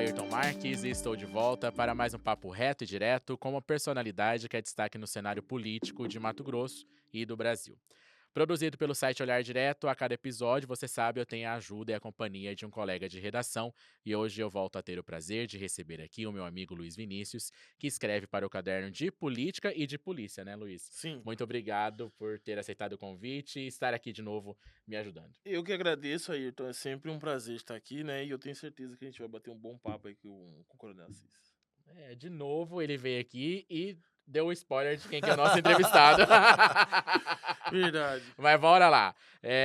Ayrton Marques e estou de volta para mais um papo reto e direto com uma personalidade que é destaque no cenário político de Mato Grosso e do Brasil. Produzido pelo site Olhar Direto, a cada episódio, você sabe, eu tenho a ajuda e a companhia de um colega de redação e hoje eu volto a ter o prazer de receber aqui o meu amigo Luiz Vinícius, que escreve para o caderno de Política e de Polícia, né, Luiz? Sim, Muito obrigado por ter aceitado o convite e estar aqui de novo me ajudando. eu que agradeço, Ayrton. É sempre um prazer estar aqui, né? E eu tenho certeza que a gente vai bater um bom papo aí com o Coronel Assis. De novo ele veio aqui e deu o spoiler de quem que é o nosso entrevistado. Verdade. Mas bora lá.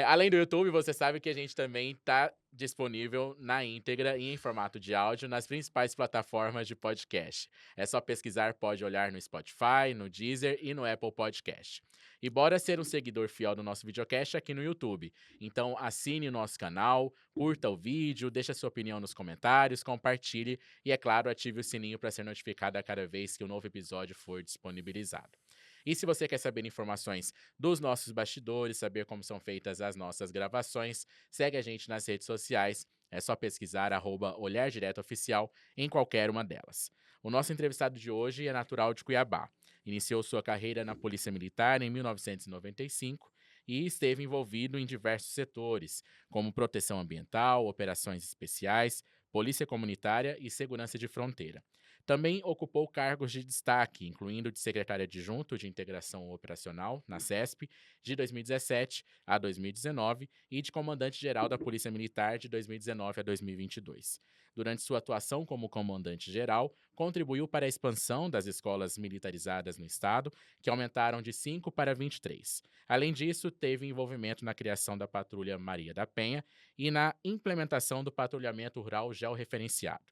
Além do YouTube, você sabe que a gente também tá disponível na íntegra e em formato de áudio nas principais plataformas de podcast. É só pesquisar Pode Olhar no Spotify, no Deezer e no Apple Podcast. E bora ser um seguidor fiel do nosso videocast aqui no YouTube. Então assine o nosso canal, curta o vídeo, deixa sua opinião nos comentários, compartilhe e, é claro, ative o sininho para ser notificado a cada vez que um novo episódio for disponibilizado. E se você quer saber informações dos nossos bastidores, saber como são feitas as nossas gravações, segue a gente nas redes sociais. É só pesquisar @Olhar Direto Oficial em qualquer uma delas. O nosso entrevistado de hoje é natural de Cuiabá. Iniciou sua carreira na Polícia Militar em 1995 e esteve envolvido em diversos setores, como proteção ambiental, operações especiais, polícia comunitária e segurança de fronteira. Também ocupou cargos de destaque, incluindo de secretário adjunto de Integração Operacional, na CESP, de 2017 a 2019 e de comandante-geral da Polícia Militar de 2019 a 2022. Durante sua atuação como comandante-geral, contribuiu para a expansão das escolas militarizadas no estado, que aumentaram de 5 para 23. Além disso, teve envolvimento na criação da Patrulha Maria da Penha e na implementação do patrulhamento rural georreferenciado.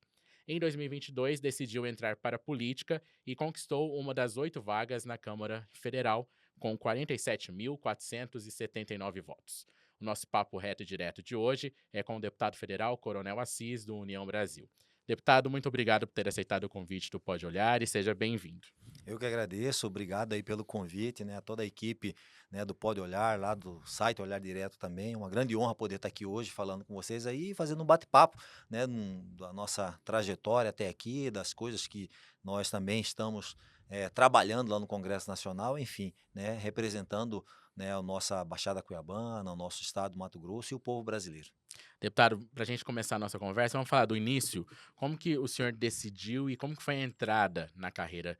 Em 2022, decidiu entrar para a política e conquistou uma das 8 vagas na Câmara Federal, com 47.479 votos. O nosso papo reto e direto de hoje é com o deputado federal Coronel Assis, do União Brasil. Deputado, muito obrigado por ter aceitado o convite do Pode Olhar e seja bem-vindo. Eu que agradeço, obrigado aí pelo convite, né, a toda a equipe, né, do Pode Olhar, lá do site Olhar Direto também, uma grande honra poder estar aqui hoje falando com vocês aí, e fazendo um bate-papo, né, da nossa trajetória até aqui, das coisas que nós também estamos trabalhando lá no Congresso Nacional, enfim, né, representando, né, a nossa Baixada Cuiabana, o nosso estado do Mato Grosso e o povo brasileiro. Deputado, para a gente começar a nossa conversa, vamos falar do início. Como que o senhor decidiu e como que foi a entrada na carreira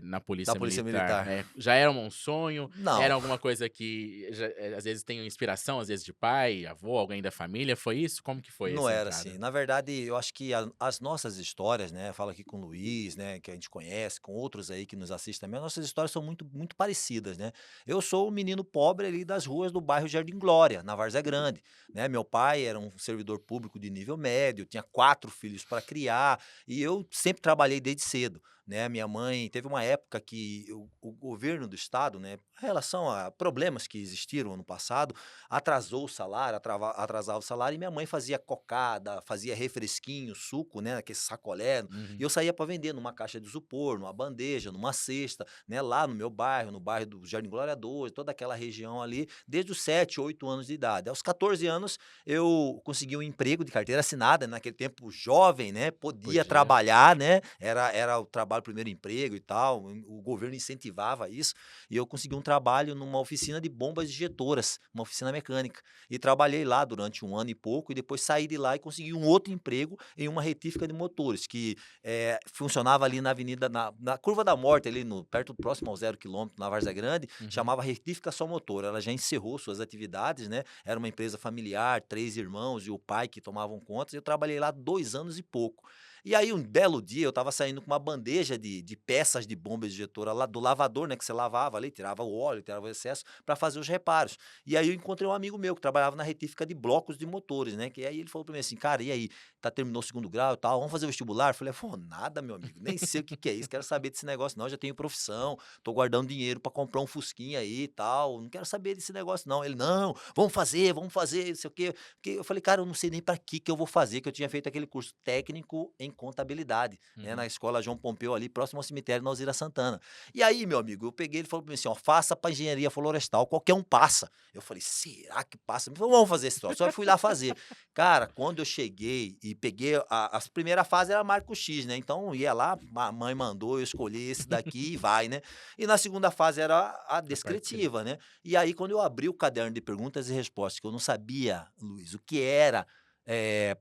na Da Polícia Polícia Militar? Militar. Já era um sonho? Não. Era alguma coisa que às vezes tem inspiração, às vezes de pai, avô, alguém da família? Foi isso? Como que foi Não essa era entrada? assim. Na verdade, eu acho que as nossas histórias, né, falo aqui com o Luiz, né, que a gente conhece, com outros aí que nos assistem também, as nossas histórias são muito parecidas, né. Eu sou um menino pobre ali das ruas do bairro Jardim Glória, na Várzea Grande, né. Meu pai era um servidor público de nível médio, tinha 4 filhos para criar, e eu sempre trabalhei desde cedo, né. Minha mãe teve uma época que o governo do estado, né, em relação a problemas que existiram ano passado, atrasou o salário, atrasava o salário e minha mãe fazia cocada, fazia refresquinho, suco, né, aquele sacolé, e Uhum. eu saía para vender numa caixa de isopor, numa bandeja, numa cesta, né, lá no meu bairro, no bairro do Jardim Glória 12, toda aquela região ali, desde os 7, 8 anos de idade. Aos 14 anos eu consegui um emprego de carteira assinada, naquele tempo jovem, né, podia Podia. trabalhar, né, era o trabalho primeiro emprego e tal, o governo incentivava isso, e eu consegui um trabalho numa oficina de bombas injetoras, uma oficina mecânica. E trabalhei lá durante 1 ano e pouco e depois saí de lá e consegui um outro emprego em uma retífica de motores que, funcionava ali na avenida na Curva da Morte, ali no perto próximo ao 0 quilômetro, na Várzea Grande, Uhum. chamava Retífica Só Motor. Ela já encerrou suas atividades, né, era uma empresa familiar, 3 irmãos e o pai que tomavam conta, e eu trabalhei lá 2 anos e pouco. E aí um belo dia eu estava saindo com uma bandeja de peças de bomba injetora lá do lavador, né, que você lavava ali, tirava o óleo, tirava o excesso, para fazer os reparos. E aí eu encontrei um amigo meu que trabalhava na retífica de blocos de motores, né, que aí ele falou para mim assim: "Cara, e aí, terminou o 2º grau e tal, vamos fazer o vestibular?" Eu falei: "Pô, nada meu amigo, nem sei o que que é isso, quero saber desse negócio não, já tenho profissão, tô guardando dinheiro para comprar um fusquinha aí e tal, não quero saber desse negócio não." Ele: "Não, vamos fazer, não sei o quê." Porque eu falei: "Cara, eu não sei nem para que eu vou fazer", que eu tinha feito aquele curso técnico em contabilidade, né, na Uhum. escola João Pompeu nasceu ali próximo ao cemitério na Alzira Santana. E aí, meu amigo, eu peguei, ele falou para mim assim, ó, faça para engenharia florestal, qualquer um passa. Eu falei, será que passa? Ele falou, vamos fazer esse troço. Só fui lá fazer. Cara, quando eu cheguei e peguei, a primeira fase era Marco X, né? Então, ia lá, a mãe mandou, eu escolhi esse daqui e vai, né? E na segunda fase era a descritiva, né? E aí, quando eu abri o caderno de perguntas e respostas, que eu não sabia, Luiz, o que era eh,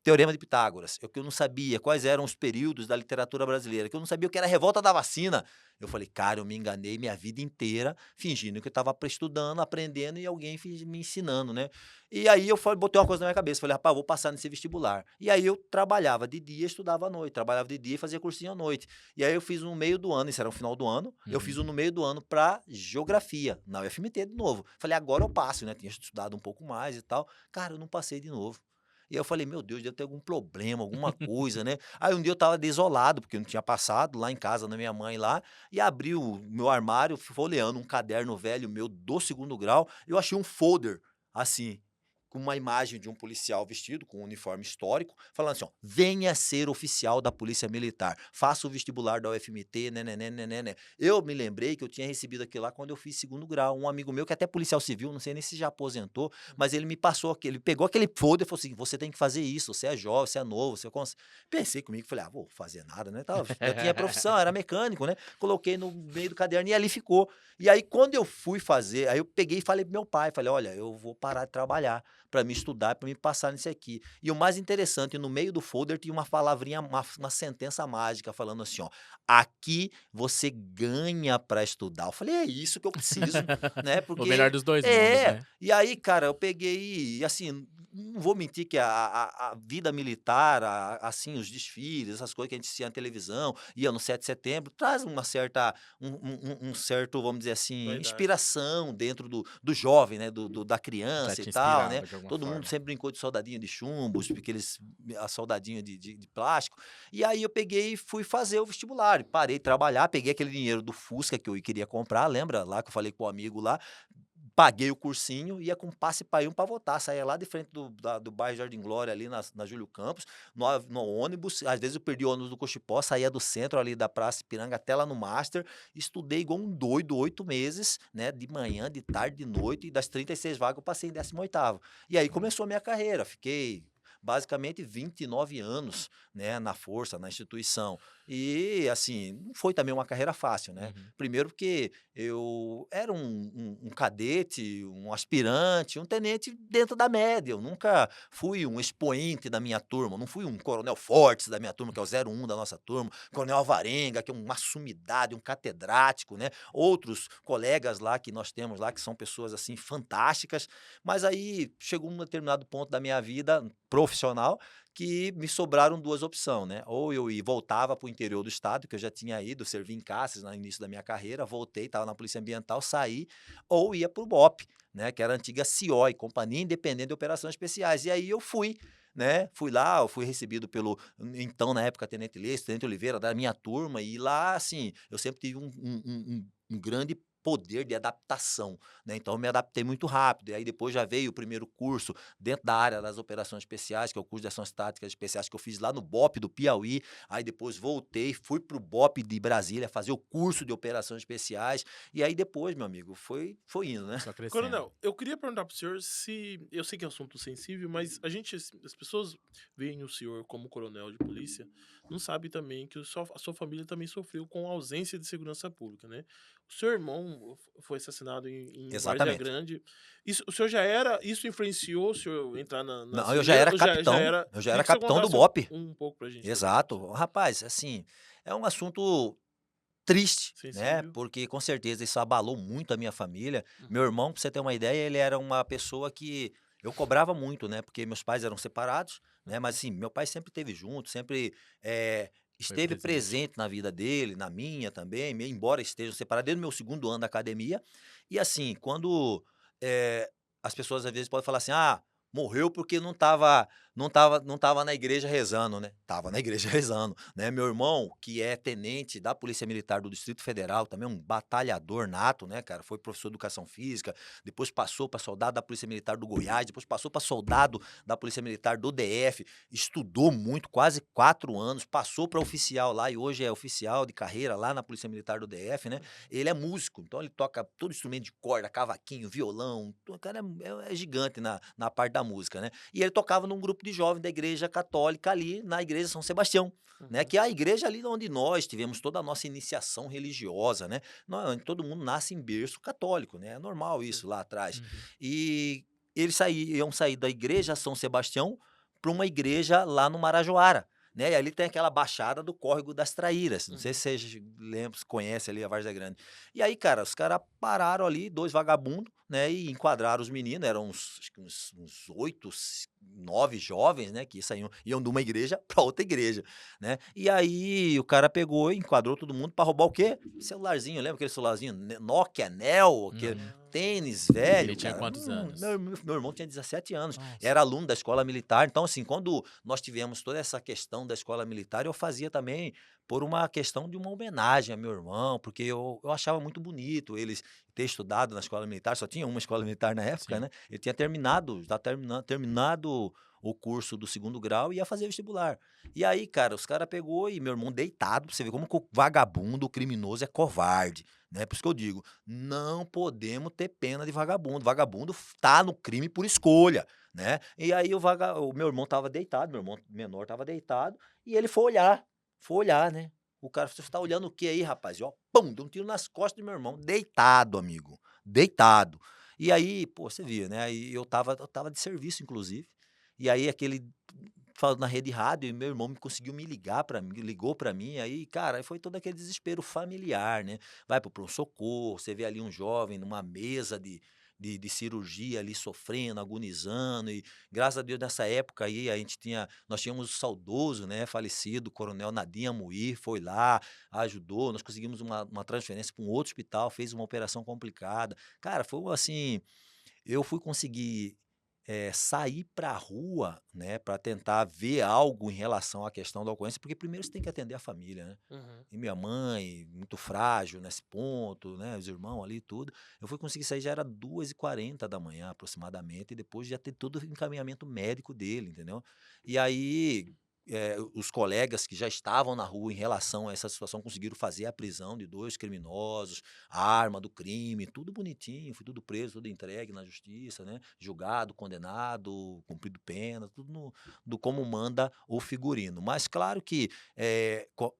Teorema de Pitágoras, que eu não sabia quais eram os períodos da literatura brasileira, que eu não sabia o que era a revolta da vacina. Eu falei, cara, eu me enganei minha vida inteira, fingindo que eu estava estudando, aprendendo e alguém me ensinando, né? E aí eu falei, botei uma coisa na minha cabeça, falei, rapaz, vou passar nesse vestibular. E aí eu trabalhava de dia, estudava à noite, trabalhava de dia e fazia cursinho à noite. E aí eu fiz no meio do ano, isso era no final do ano, eu fiz Uhum. no meio do ano para geografia, na UFMT de novo. Falei, agora eu passo, né? Tinha estudado um pouco mais e tal. Cara, eu não passei de novo. E aí eu falei, meu Deus, deve ter algum problema, alguma coisa, né? Aí um dia eu estava desolado, porque eu não tinha passado, lá em casa, na minha mãe lá, e abri o meu armário, folheando um caderno velho meu do segundo grau, e eu achei um folder, assim, com uma imagem de um policial vestido com um uniforme histórico, falando assim, ó, venha ser oficial da Polícia Militar, faça o vestibular da UFMT, né. Eu me lembrei que eu tinha recebido aquilo lá quando eu fiz segundo grau, um amigo meu que é até policial civil, não sei nem se já aposentou, mas ele me passou, ele pegou aquele folder e falou assim, você tem que fazer isso, você é jovem, você é novo, você consegue. Pensei comigo, falei, vou fazer nada, né, eu tinha profissão, era mecânico, né, coloquei no meio do caderno e ali ficou. E aí quando eu fui fazer, aí eu peguei e falei pro meu pai, falei, olha, eu vou parar de trabalhar para me estudar, para me passar nisso aqui. E o mais interessante, no meio do folder tinha uma palavrinha, uma sentença mágica falando assim, ó, aqui você ganha para estudar. Eu falei, é isso que eu preciso, né? O melhor Porque dos 2 mundos, né. e aí, cara, eu peguei e assim, não vou mentir que a vida militar, assim, os desfiles, essas coisas que a gente assistia na televisão, ia no 7 de setembro, traz uma certa, um certo, vamos dizer assim, Verdade. inspiração dentro do jovem, né, da Já criança e te tal, né. inspirava de alguma Todo mundo forma. sempre brincou de soldadinho de chumbo, aqueles a soldadinho de plástico. E aí eu peguei e fui fazer o vestibular, parei de trabalhar, peguei aquele dinheiro do Fusca que eu queria comprar, lembra lá que eu falei com o amigo lá, paguei o cursinho, ia com passe para votar, saía lá de frente do bairro Jardim Glória, ali na Júlio Campos, no ônibus, às vezes eu perdi o ônibus do Cochipó, saía do centro ali da Praça Ipiranga até lá no Master, estudei igual um doido 8 meses, né, de manhã, de tarde, de noite, e das 36 vagas eu passei em 18º. E aí Olha. começou a minha carreira, fiquei basicamente 29 anos, né, na força, na instituição. E, assim, não foi também uma carreira fácil, né. Uhum. Primeiro porque eu era um cadete, um aspirante, um tenente dentro da média, eu nunca fui um expoente da minha turma, não fui um coronel Fortes da minha turma, que é o 01 da nossa turma, coronel Alvarenga, que é uma sumidade, um catedrático, né, outros colegas lá que nós temos lá, que são pessoas, assim, fantásticas, mas aí chegou um determinado ponto da minha vida profissional que me sobraram 2 opção, né, ou eu voltava para o interior do estado, que eu já tinha ido, servi em caças no início da minha carreira, voltei, estava na Polícia Ambiental, saí, ou ia para o BOP, né, que era a antiga CIOI, Companhia Independente de Operações Especiais, e aí eu fui, né, fui lá, eu fui recebido pelo, então na época Tenente Leite, Tenente Oliveira, da minha turma, e lá, assim, eu sempre tive um grande poder de adaptação, né, então eu me adaptei muito rápido, e aí depois já veio o primeiro curso dentro da área das operações especiais, que é o curso de ações táticas especiais que eu fiz lá no BOP do Piauí, aí depois voltei, fui para o BOP de Brasília fazer o curso de operações especiais, e aí depois, meu amigo, foi indo, né. Só crescendo. Coronel, eu queria perguntar pro senhor se. Eu sei que é assunto sensível, mas as pessoas veem o senhor como coronel de polícia, não sabe também que a sua família também sofreu com ausência de segurança pública, né? O seu irmão foi assassinado em Várzea Exatamente. Grande. Isso, o senhor já era. Isso influenciou o senhor entrar nas Não, eu já fileiras? era Ou já capitão, era. eu já Queria era que você capitão do contasse BOP. um pouco pra gente sobre isso. Exato. Rapaz, assim, é um assunto triste, né, Sensível. porque com certeza isso abalou muito a minha família. Meu Uhum. irmão, pra você ter uma ideia, ele era uma pessoa que eu cobrava muito, né, porque meus pais eram separados, né, mas assim, meu pai sempre esteve junto, sempre, Foi esteve presente. presente na vida dele, na minha também, embora estejam separados desde o meu segundo ano da academia. E assim, quando, as pessoas às vezes podem falar assim: "Ah, morreu porque não estava não tava na igreja rezando, né? Tava na igreja rezando, né? Meu irmão, que é tenente da Polícia Militar do Distrito Federal, também um batalhador nato, né, cara? Foi professor de educação física, depois passou para soldado da Polícia Militar do Goiás, depois passou para soldado da Polícia Militar do DF, estudou muito, quase 4 anos, passou para oficial lá e hoje é oficial de carreira lá na Polícia Militar do DF, né? Ele é músico, então ele toca todo instrumento de corda, cavaquinho, violão, o cara é gigante na parte da música, né? E ele tocava num grupo de jovens da igreja católica ali na igreja São Sebastião, né? Uhum. Que é a igreja ali onde nós tivemos toda a nossa iniciação religiosa, né? Todo mundo nasce em berço católico, né? É normal isso Sim. lá atrás. Uhum. E iam sair da igreja São Sebastião para uma igreja lá no Marajoara. Né? E ali tem aquela baixada do Córrego das Traíras. Não sei Uhum. se vocês lembram, se conhece ali a Várzea Grande. E aí, cara, os caras pararam ali, 2 vagabundos, né? E enquadraram os meninos, eram acho que uns 8, 9 jovens, né? Que iam de uma igreja para outra igreja, né? E aí o cara pegou e enquadrou todo mundo para roubar o quê? Celularzinho, lembra aquele celularzinho Nokia, Nel, aquele Uhum. Ah, tênis Ele velho, tinha cara? quantos Meu, anos? meu irmão tinha 17 anos, Nossa. era aluno da escola militar. Então, assim, quando nós tivemos toda essa questão da escola militar, eu fazia também por uma questão de uma homenagem a meu irmão, porque eu achava muito bonito eles ter estudado na escola militar, só tinha uma escola militar na época, Sim. né? Ele tinha terminado o curso do 2º grau e ia fazer vestibular. E aí, cara, os caras pegou e meu irmão deitado, pra você ver como que o vagabundo, o criminoso é covarde, né? Por isso que eu digo, não podemos ter pena de vagabundo. Vagabundo tá no crime por escolha, né? E aí o meu irmão tava deitado, meu irmão menor tava deitado, e ele foi olhar, né? O cara falou: "Você tá olhando o que aí, rapaz?" E ó, pum, deu um tiro nas costas do meu irmão, deitado, amigo, deitado. E aí, pô, você via, né? Aí eu tava de serviço, inclusive. E aí aquele falando na rede rádio, e meu irmão conseguiu me ligar para mim, ligou para mim, aí, cara, aí foi todo aquele desespero familiar, né? Vai pro pronto-socorro, você vê ali um jovem numa mesa de cirurgia ali sofrendo, agonizando, e graças a Deus nessa época aí nós tínhamos o saudoso, né, falecido, Coronel Nadim Amuir, foi lá, ajudou, nós conseguimos uma transferência para um outro hospital, fez uma operação complicada. Cara, foi assim, eu fui conseguir sair para a rua, né, para tentar ver algo em relação à questão da ocorrência, porque primeiro você tem que atender a família, né. uhum. E minha mãe, muito frágil nesse ponto, né, os irmãos ali e tudo. Eu fui conseguir sair já era 2h40 aproximadamente, e depois já ter todo o encaminhamento médico dele, entendeu. E aí, os colegas que já estavam na rua em relação a essa situação conseguiram fazer a prisão de 2 criminosos, a arma do crime, tudo bonitinho, foi tudo preso, tudo entregue na justiça, né, julgado, condenado, cumprido pena, tudo do como manda o figurino. Mas claro que,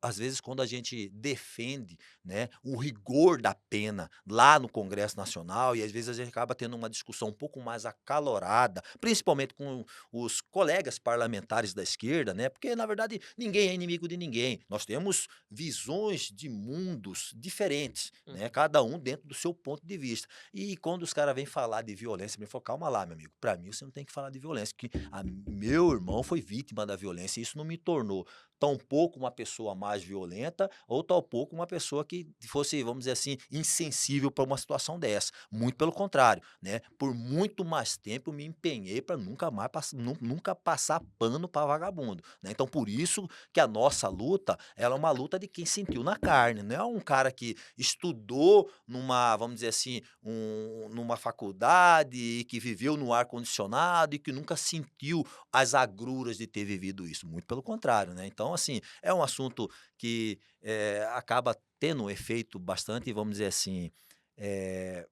às vezes quando a gente defende, né, o rigor da pena lá no Congresso Nacional, e às vezes a gente acaba tendo uma discussão um pouco mais acalorada, principalmente com os colegas parlamentares da esquerda, né, porque na verdade ninguém é inimigo de ninguém. Nós temos visões de mundos diferentes, né, Uhum. cada um dentro do seu ponto de vista. E quando os caras vêm falar de violência, me falo: "Calma lá, meu amigo, para mim você não tem que falar de violência, porque meu irmão foi vítima da violência, e isso não me tornou tampouco uma pessoa mais violenta ou tampouco uma pessoa que fosse, vamos dizer assim, insensível para uma situação dessa. Muito pelo contrário, né? Por muito mais tempo eu me empenhei para nunca passar pano para vagabundo, né? Então por isso que a nossa luta, ela é uma luta de quem sentiu na carne, não é um cara que estudou numa, vamos dizer assim, numa faculdade e que viveu no ar condicionado e que nunca sentiu as agruras de ter vivido isso, muito pelo contrário, né. Então, assim, é um assunto que, acaba tendo um efeito bastante, vamos dizer assim, eh,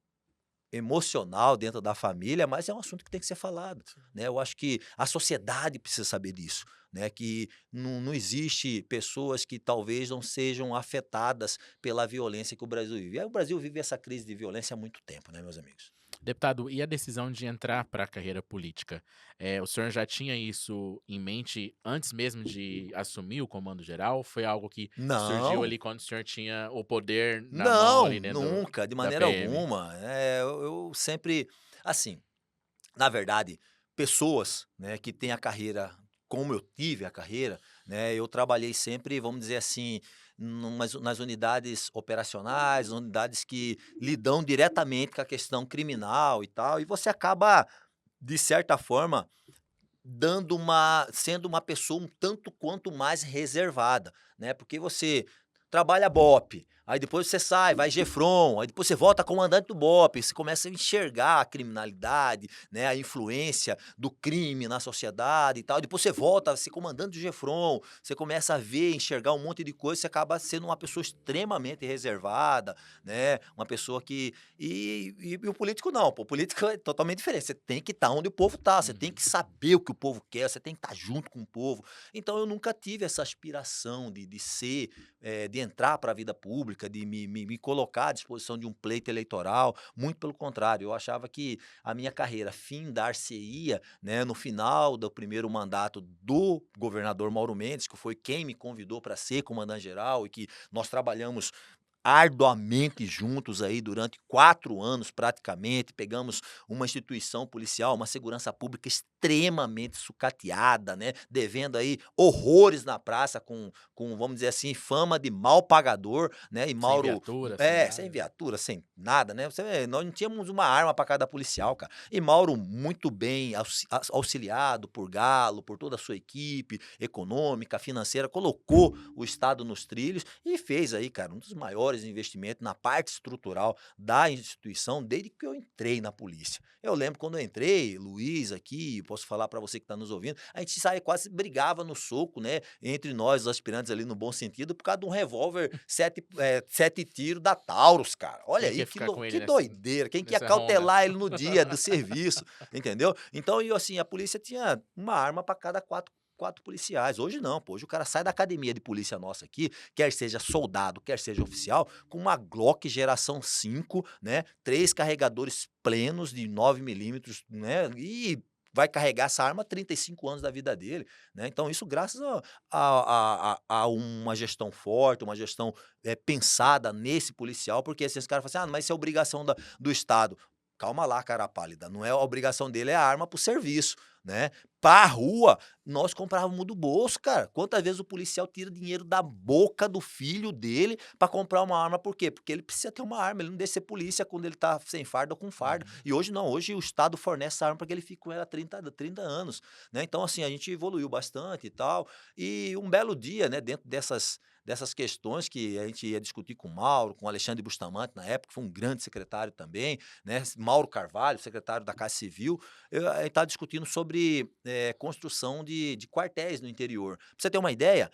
emocional dentro da família, mas é um assunto que tem que ser falado, Sim. né. Eu acho que a sociedade precisa saber disso, né, que não existe pessoas que talvez não sejam afetadas pela violência que o Brasil vive. O Brasil vive essa crise de violência há muito tempo, né, meus amigos. Deputado, e a decisão de entrar para a carreira política? O senhor já tinha isso em mente antes mesmo de assumir o comando geral? Foi algo que surgiu Não. ali quando o senhor tinha o poder na mão Não, ali dentro nunca, de da maneira PM? alguma. Eu sempre assim, na verdade, pessoas, né, que têm a carreira como eu tive a carreira, né, eu trabalhei sempre, vamos dizer assim, nas unidades operacionais, unidades que lidam diretamente com a questão criminal e tal, e você acaba, de certa forma, sendo uma pessoa um tanto quanto mais reservada, né? Porque você trabalha BOPE, aí depois você sai, vai Gefron, aí depois você volta comandante do BOPE, você começa a enxergar a criminalidade, né, a influência do crime na sociedade e tal, depois você volta a ser comandante do Gefron, você começa a ver, enxergar um monte de coisa, você acaba sendo uma pessoa extremamente reservada, né, uma pessoa que... E o político não, pô, o político é totalmente diferente, você tem que estar onde o povo está, você tem que saber o que o povo quer, você tem que estar junto com o povo. Então eu nunca tive essa aspiração de ser, de entrar para a vida pública, de me colocar à disposição de um pleito eleitoral, muito pelo contrário, eu achava que a minha carreira findar-se-ia, né, no final do primeiro mandato do governador Mauro Mendes, que foi quem me convidou para ser comandante-geral e que nós trabalhamos arduamente juntos aí durante 4 anos praticamente, pegamos uma instituição policial, uma segurança pública extremamente sucateada, né, devendo aí horrores na praça vamos dizer assim, fama de mal pagador, né, e Sem Mauro... viatura, sem nada. Sem viatura, sem nada, né, nós não tínhamos uma arma para cada policial, cara, e Mauro muito bem auxiliado por Galo, por toda a sua equipe econômica, financeira, colocou o estado nos trilhos e fez aí, cara, um dos maiores investimentos na parte estrutural da instituição desde que eu entrei na polícia. Eu lembro quando eu entrei, Luiz aqui, posso falar para você que está nos ouvindo, a gente saía quase brigava no soco, né, entre nós, os aspirantes ali no bom sentido, por causa de um revólver 7 tiros da Taurus, cara. Olha Quem aí, quer ficar com que ele doideira. Quem que ia nessa Honda? cautelar ele no dia do serviço, entendeu? Então, e assim, a polícia tinha uma arma para cada quatro policiais. Hoje não, pô. Hoje o cara sai da academia de polícia nossa aqui, quer seja soldado, quer seja oficial, com uma Glock geração 5, né? 3 carregadores plenos de 9 milímetros, né? E vai carregar essa arma 35 anos da vida dele, né? Então isso graças a uma gestão forte, uma gestão pensada nesse policial, porque esses caras falam assim, mas isso é obrigação do Estado. Calma lá, cara pálida, não é a obrigação dele, é a arma pro serviço, né? Pra rua, nós comprávamos do bolso, cara. Quantas vezes o policial tira dinheiro da boca do filho dele pra comprar uma arma, por quê? Porque ele precisa ter uma arma, ele não deixa ser polícia quando ele tá sem farda ou com farda. E hoje não, hoje o Estado fornece essa arma para que ele fique com ela há 30 anos, né? Então, assim, a gente evoluiu bastante e tal. E um belo dia, né, dentro dessas questões que a gente ia discutir com o Mauro, com o Alexandre Bustamante na época, que foi um grande secretário também, né? Mauro Carvalho, secretário da Casa Civil, a gente estava discutindo sobre construção de quartéis no interior. Pra você ter uma ideia,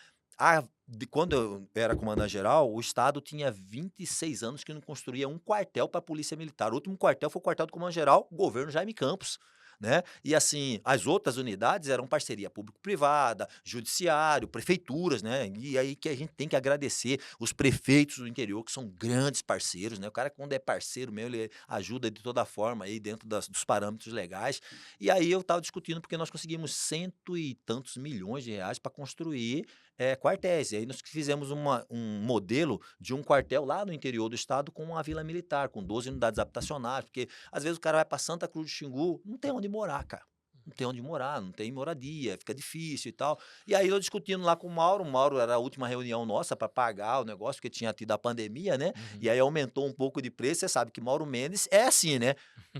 quando eu era comandante-geral, o Estado tinha 26 anos que não construía um quartel para a Polícia Militar. O último quartel foi o quartel do comandante-geral, o governo Jaime Campos, né? E assim, as outras unidades eram parceria público-privada, judiciário, prefeituras, né? E aí que a gente tem que agradecer os prefeitos do interior, que são grandes parceiros, né? O cara, quando é parceiro mesmo, ele ajuda de toda forma aí dentro dos parâmetros legais. E aí eu estava discutindo porque nós conseguimos cento e tantos milhões de reais para construir quartéis. E aí nós fizemos um modelo de um quartel lá no interior do estado com uma vila militar, com 12 unidades habitacionais, porque às vezes o cara vai para Santa Cruz do Xingu, não tem onde morar, cara. Não tem onde morar, não tem moradia, fica difícil e tal. E aí eu discutindo lá com o Mauro era a última reunião nossa para pagar o negócio, porque tinha tido a pandemia, né? E aí aumentou um pouco de preço, você sabe que Mauro Mendes é assim, né?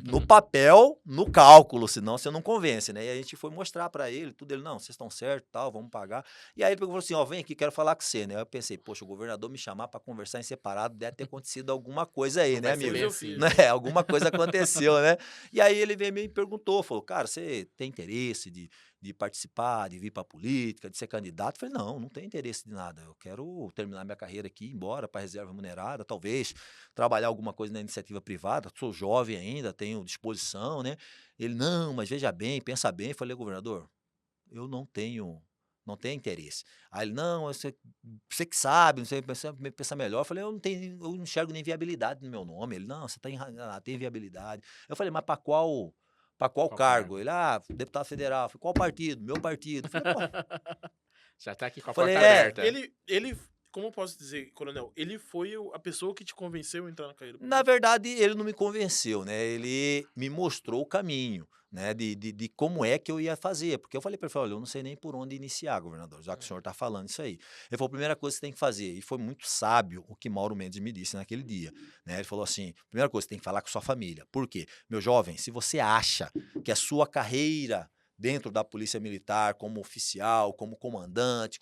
No papel, no cálculo, senão você não convence, né? E a gente foi mostrar para ele, tudo, ele, não, vocês estão certos, tal, vamos pagar. E aí ele falou assim, ó, vem aqui, quero falar com você, né? Eu pensei, poxa, o governador me chamar para conversar em separado, deve ter acontecido alguma coisa aí, Não né, vai ser amigo? bem Eu assim. fiz. Né? Alguma coisa aconteceu, né? E aí ele veio e me perguntou, falou, cara, você tem interesse de participar, de vir para a política, de ser candidato? Eu falei, não tenho interesse de nada, eu quero terminar minha carreira aqui, ir embora para reserva remunerada, talvez trabalhar alguma coisa na iniciativa privada, sou jovem ainda, tenho disposição, né? Ele, não, mas veja bem, pensa bem. Eu falei, governador, eu não tenho interesse. Aí ele, não, você que sabe, não sei, pensa melhor. Eu falei, eu não enxergo nem viabilidade no meu nome. Ele, não, você tem viabilidade. Eu falei, mas para qual Qual cargo? cargo? Ele, deputado federal. Eu falei, qual partido? Meu partido. Eu falei, pô. Já tá aqui com a Falei, porta aberta. Ele, como eu posso dizer, coronel, ele foi a pessoa que te convenceu a entrar na carreira Na política? verdade, ele não me convenceu, né? Ele me mostrou o caminho, né? De como é que eu ia fazer. Porque eu falei para ele, olha, eu não sei nem por onde iniciar, governador, já que o senhor está falando isso aí. Ele falou, a primeira coisa que você tem que fazer, e foi muito sábio o que Mauro Mendes me disse naquele dia, né? Ele falou assim, primeira coisa, você tem que falar com sua família. Por quê? Meu jovem, se você acha que a sua carreira dentro da Polícia Militar, como oficial, como comandante,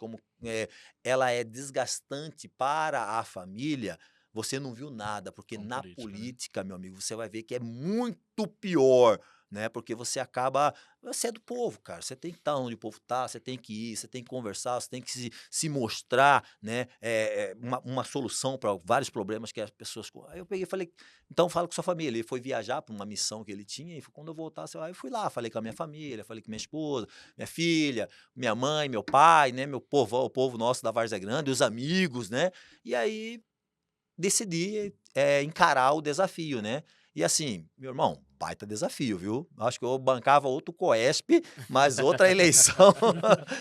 ela é desgastante para a família, você não viu nada, porque Com na política, né? política, meu amigo, você vai ver que é muito pior, né? Porque você é do povo, cara. Você tem que estar onde o povo está, você tem que ir, você tem que conversar, você tem que se mostrar, né? Uma solução para vários problemas que as pessoas. Aí eu peguei e falei, então fala com sua família. Ele foi viajar para uma missão que ele tinha, e quando eu voltasse, aí eu fui lá, falei com a minha família, falei com minha esposa, minha filha, minha mãe, meu pai, né? Meu povo, o povo nosso da Várzea Grande, os amigos, né? E aí decidi encarar o desafio, né? E assim, meu irmão, baita desafio, viu? Acho que eu bancava outro COESP, mas outra eleição,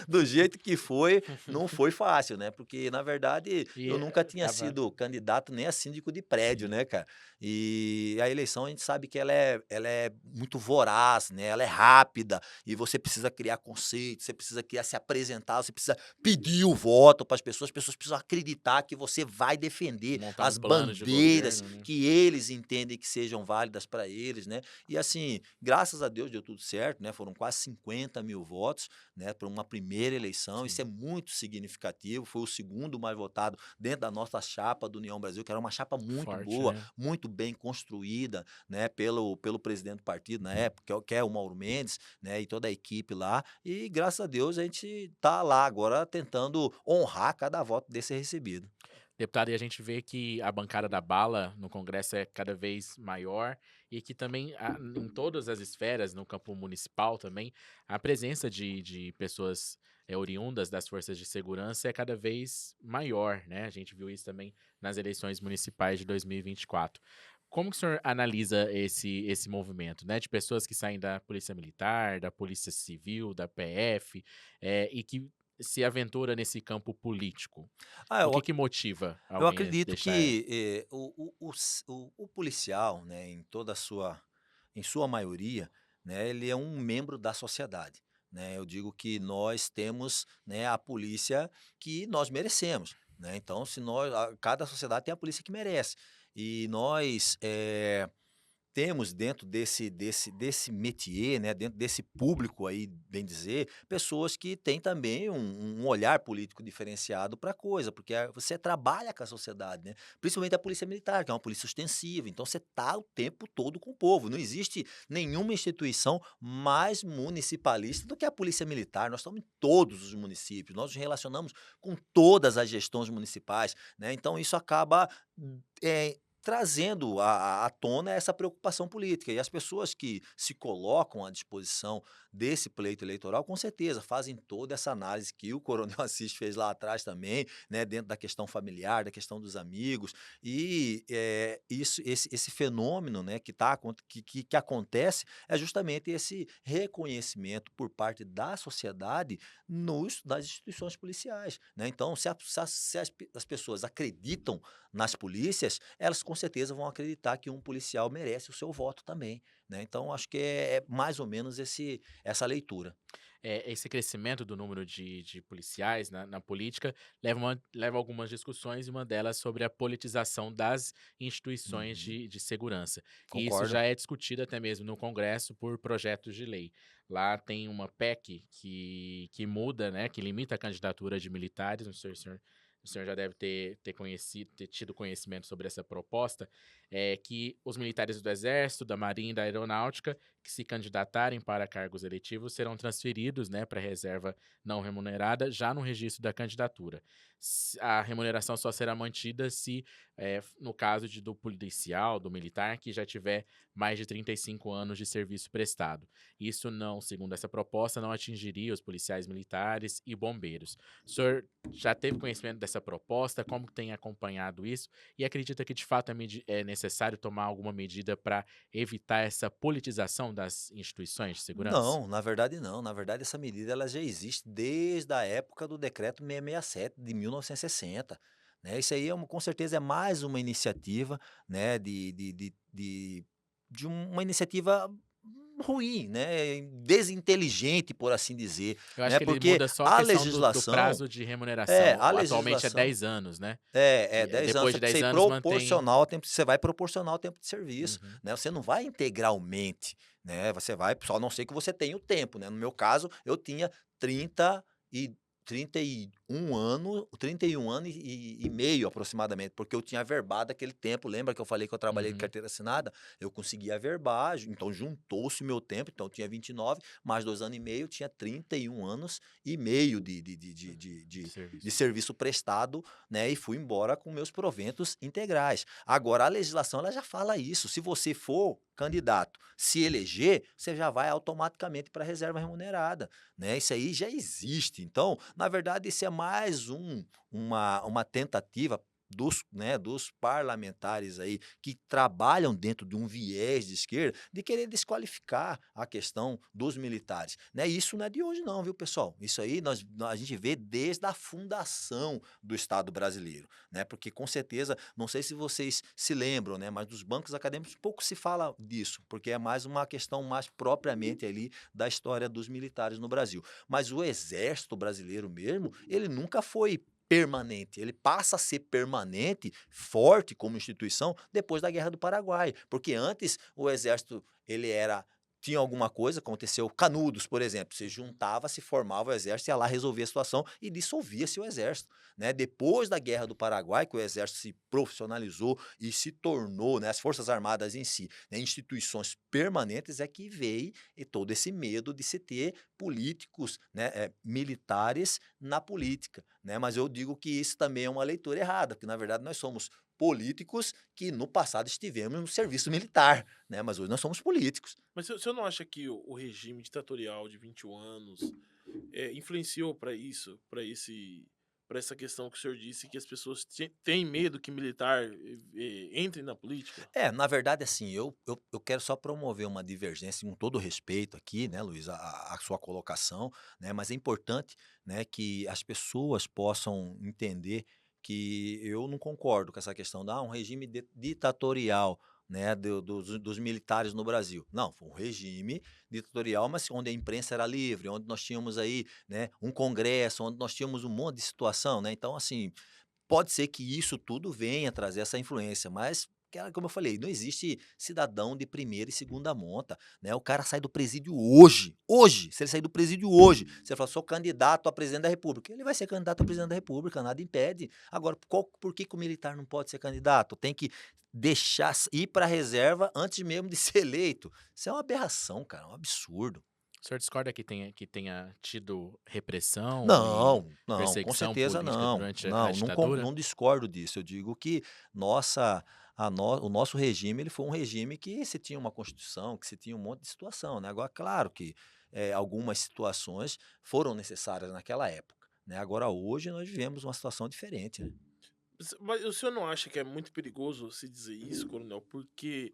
do jeito que foi, não foi fácil, né? Porque, na verdade, E eu nunca tinha tava. sido candidato nem a síndico de prédio, Sim. né, cara? E a eleição a gente sabe que ela é muito voraz, né? Ela é rápida e você precisa criar conceitos, você precisa criar, se apresentar, você precisa pedir o voto para as pessoas precisam acreditar que você vai defender Montar um as plano de bandeiras governo, né? que eles entendem que sejam válidas para eles, né? E assim, graças a Deus deu tudo certo, né? Foram quase 50 mil votos, né? Para uma primeira eleição, isso Sim. é muito significativo, foi o segundo mais votado dentro da nossa chapa do União Brasil, que era uma chapa muito Forte, boa, né? muito bem construída, né? Pelo presidente do partido na época, que é o Mauro Mendes, né? E toda a equipe lá, e graças a Deus a gente tá lá agora tentando honrar cada voto desse recebido. Deputado, e a gente vê que a bancada da bala no Congresso é cada vez maior e que também, em todas as esferas, no campo municipal também, a presença de pessoas oriundas das forças de segurança é cada vez maior, né? A gente viu isso também nas eleições municipais de 2024. Como que o senhor analisa esse movimento, né? De pessoas que saem da Polícia Militar, da Polícia Civil, da PF, e que se aventura nesse campo político? Ah, O que que motiva eu alguém a acredito deixar? que o policial, né, em sua maioria, né, ele é um membro da sociedade. Né? Eu digo que nós temos, né, a polícia que nós merecemos. Né? Então, se cada sociedade tem a polícia que merece. E nós temos dentro desse métier, né, dentro desse público aí, bem dizer, pessoas que têm também um olhar político diferenciado para a coisa, porque você trabalha com a sociedade, né? Principalmente a polícia militar, que é uma polícia ostensiva, então você está o tempo todo com o povo. Não existe nenhuma instituição mais municipalista do que a polícia militar. Nós estamos em todos os municípios, nós nos relacionamos com todas as gestões municipais, né? Então isso acaba trazendo à tona essa preocupação política. E as pessoas que se colocam à disposição desse pleito eleitoral, com certeza, fazem toda essa análise que o Coronel Assis fez lá atrás também, né, dentro da questão familiar, da questão dos amigos. E esse fenômeno, né, que acontece é justamente esse reconhecimento por parte da sociedade das instituições policiais. Né? Então, se as pessoas acreditam nas polícias, elas com certeza vão acreditar que um policial merece o seu voto também, né. Então acho que é mais ou menos essa leitura. Esse crescimento do número de policiais na política leva a algumas discussões, e uma delas sobre a politização das instituições Uhum, de segurança. E isso concordo. já é discutido até mesmo no Congresso por projetos de lei. Lá tem uma PEC que muda, né, que limita a candidatura de militares. O senhor já deve ter tido conhecimento sobre essa proposta, que os militares do Exército, da Marinha e da Aeronáutica que se candidatarem para cargos eletivos serão transferidos, né, para reserva não remunerada já no registro da candidatura. A remuneração só será mantida se, no caso do policial, do militar, que já tiver mais de 35 anos de serviço prestado. Isso não, segundo essa proposta, não atingiria os policiais militares e bombeiros. O senhor já teve conhecimento dessa proposta? Como tem acompanhado isso? E acredita que de fato é necessário tomar alguma medida para evitar essa politização das instituições de segurança? Não, na verdade não. Na verdade, essa medida ela já existe desde a época do decreto 667 de 1960. Né? Isso aí com certeza é mais uma iniciativa, né, de uma iniciativa ruim, né? Desinteligente, por assim dizer, Eu acho né? que ele Porque muda só a a questão do legislação, prazo de remuneração. a Atualmente é legislação 10 anos, né? é E 10 anos, depois você de precisa 10 ir anos mantém. proporcional ao tempo, você vai proporcional ao tempo de serviço, Uhum. né? Você não vai integralmente, né? Você vai, só a não ser que você tenha o tempo, né? No meu caso, eu tinha 30 e 31 anos e meio aproximadamente, porque eu tinha averbado aquele tempo. Lembra que eu falei que eu trabalhei de Uhum. carteira assinada? Eu consegui averbar, então juntou-se o meu tempo, então eu tinha 29, mais 2 anos e meio, eu tinha 31 anos e meio De de serviço. serviço prestado, né? E fui embora com meus proventos integrais. Agora, a legislação ela já fala isso. Se você for candidato, se eleger, você já vai automaticamente para a reserva remunerada, né? Isso aí já existe. Então, na verdade, isso é mais uma tentativa dos parlamentares aí que trabalham dentro de um viés de esquerda de querer desqualificar a questão dos militares, né? Isso não é de hoje não, viu, pessoal? Isso aí a gente vê desde a fundação do Estado brasileiro, né? Porque com certeza, não sei se vocês se lembram, né? Mas dos bancos acadêmicos pouco se fala disso, porque é mais uma questão mais propriamente ali da história dos militares no Brasil. Mas o exército brasileiro mesmo, ele nunca foi permanente, ele passa a ser permanente, forte como instituição depois da Guerra do Paraguai, porque antes o exército ele era tinha alguma coisa, aconteceu Canudos, por exemplo, se juntava, se formava o exército, ia lá resolver a situação e dissolvia-se o exército, né? Depois da Guerra do Paraguai, que o exército se profissionalizou e se tornou, né, as Forças Armadas em si, né, instituições permanentes, é que veio e todo esse medo de se ter políticos, né, militares na política, né? Mas eu digo que isso também é uma leitura errada, porque na verdade nós somos políticos que no passado estivemos no serviço militar, né? Mas hoje nós somos políticos. Mas você não acha que o regime ditatorial de 21 anos influenciou para isso, para essa questão que o senhor disse que as pessoas têm medo que militar entre na política? Na verdade, assim, eu quero só promover uma divergência, com todo respeito aqui, né, Luiz, a sua colocação, né, mas é importante, né, que as pessoas possam entender que eu não concordo com essa questão de um regime ditatorial, né, dos militares no Brasil. Não, foi um regime ditatorial, mas onde a imprensa era livre, onde nós tínhamos aí, né, um congresso, onde nós tínhamos um monte de situação, né, então, assim, pode ser que isso tudo venha trazer essa influência, mas como eu falei, não existe cidadão de primeira e segunda monta, né? O cara sai do presídio hoje, se ele sair do presídio hoje, você fala, sou candidato a presidente da República, ele vai ser candidato a presidente da República, nada impede. Agora, por que que o militar não pode ser candidato? Tem que deixar ir para a reserva antes mesmo de ser eleito. Isso é uma aberração, cara, é um absurdo. O senhor discorda que tenha tido repressão e Não, não, com perseguição certeza política não. durante a Não, ditadura? não discordo disso. Eu digo que nossa, o nosso regime ele foi um regime que se tinha uma constituição, que se tinha um monte de situação, né? Agora, claro que algumas situações foram necessárias naquela época, né? Agora, hoje, nós vivemos uma situação diferente, né? Mas o senhor não acha que é muito perigoso se dizer isso, coronel? Porque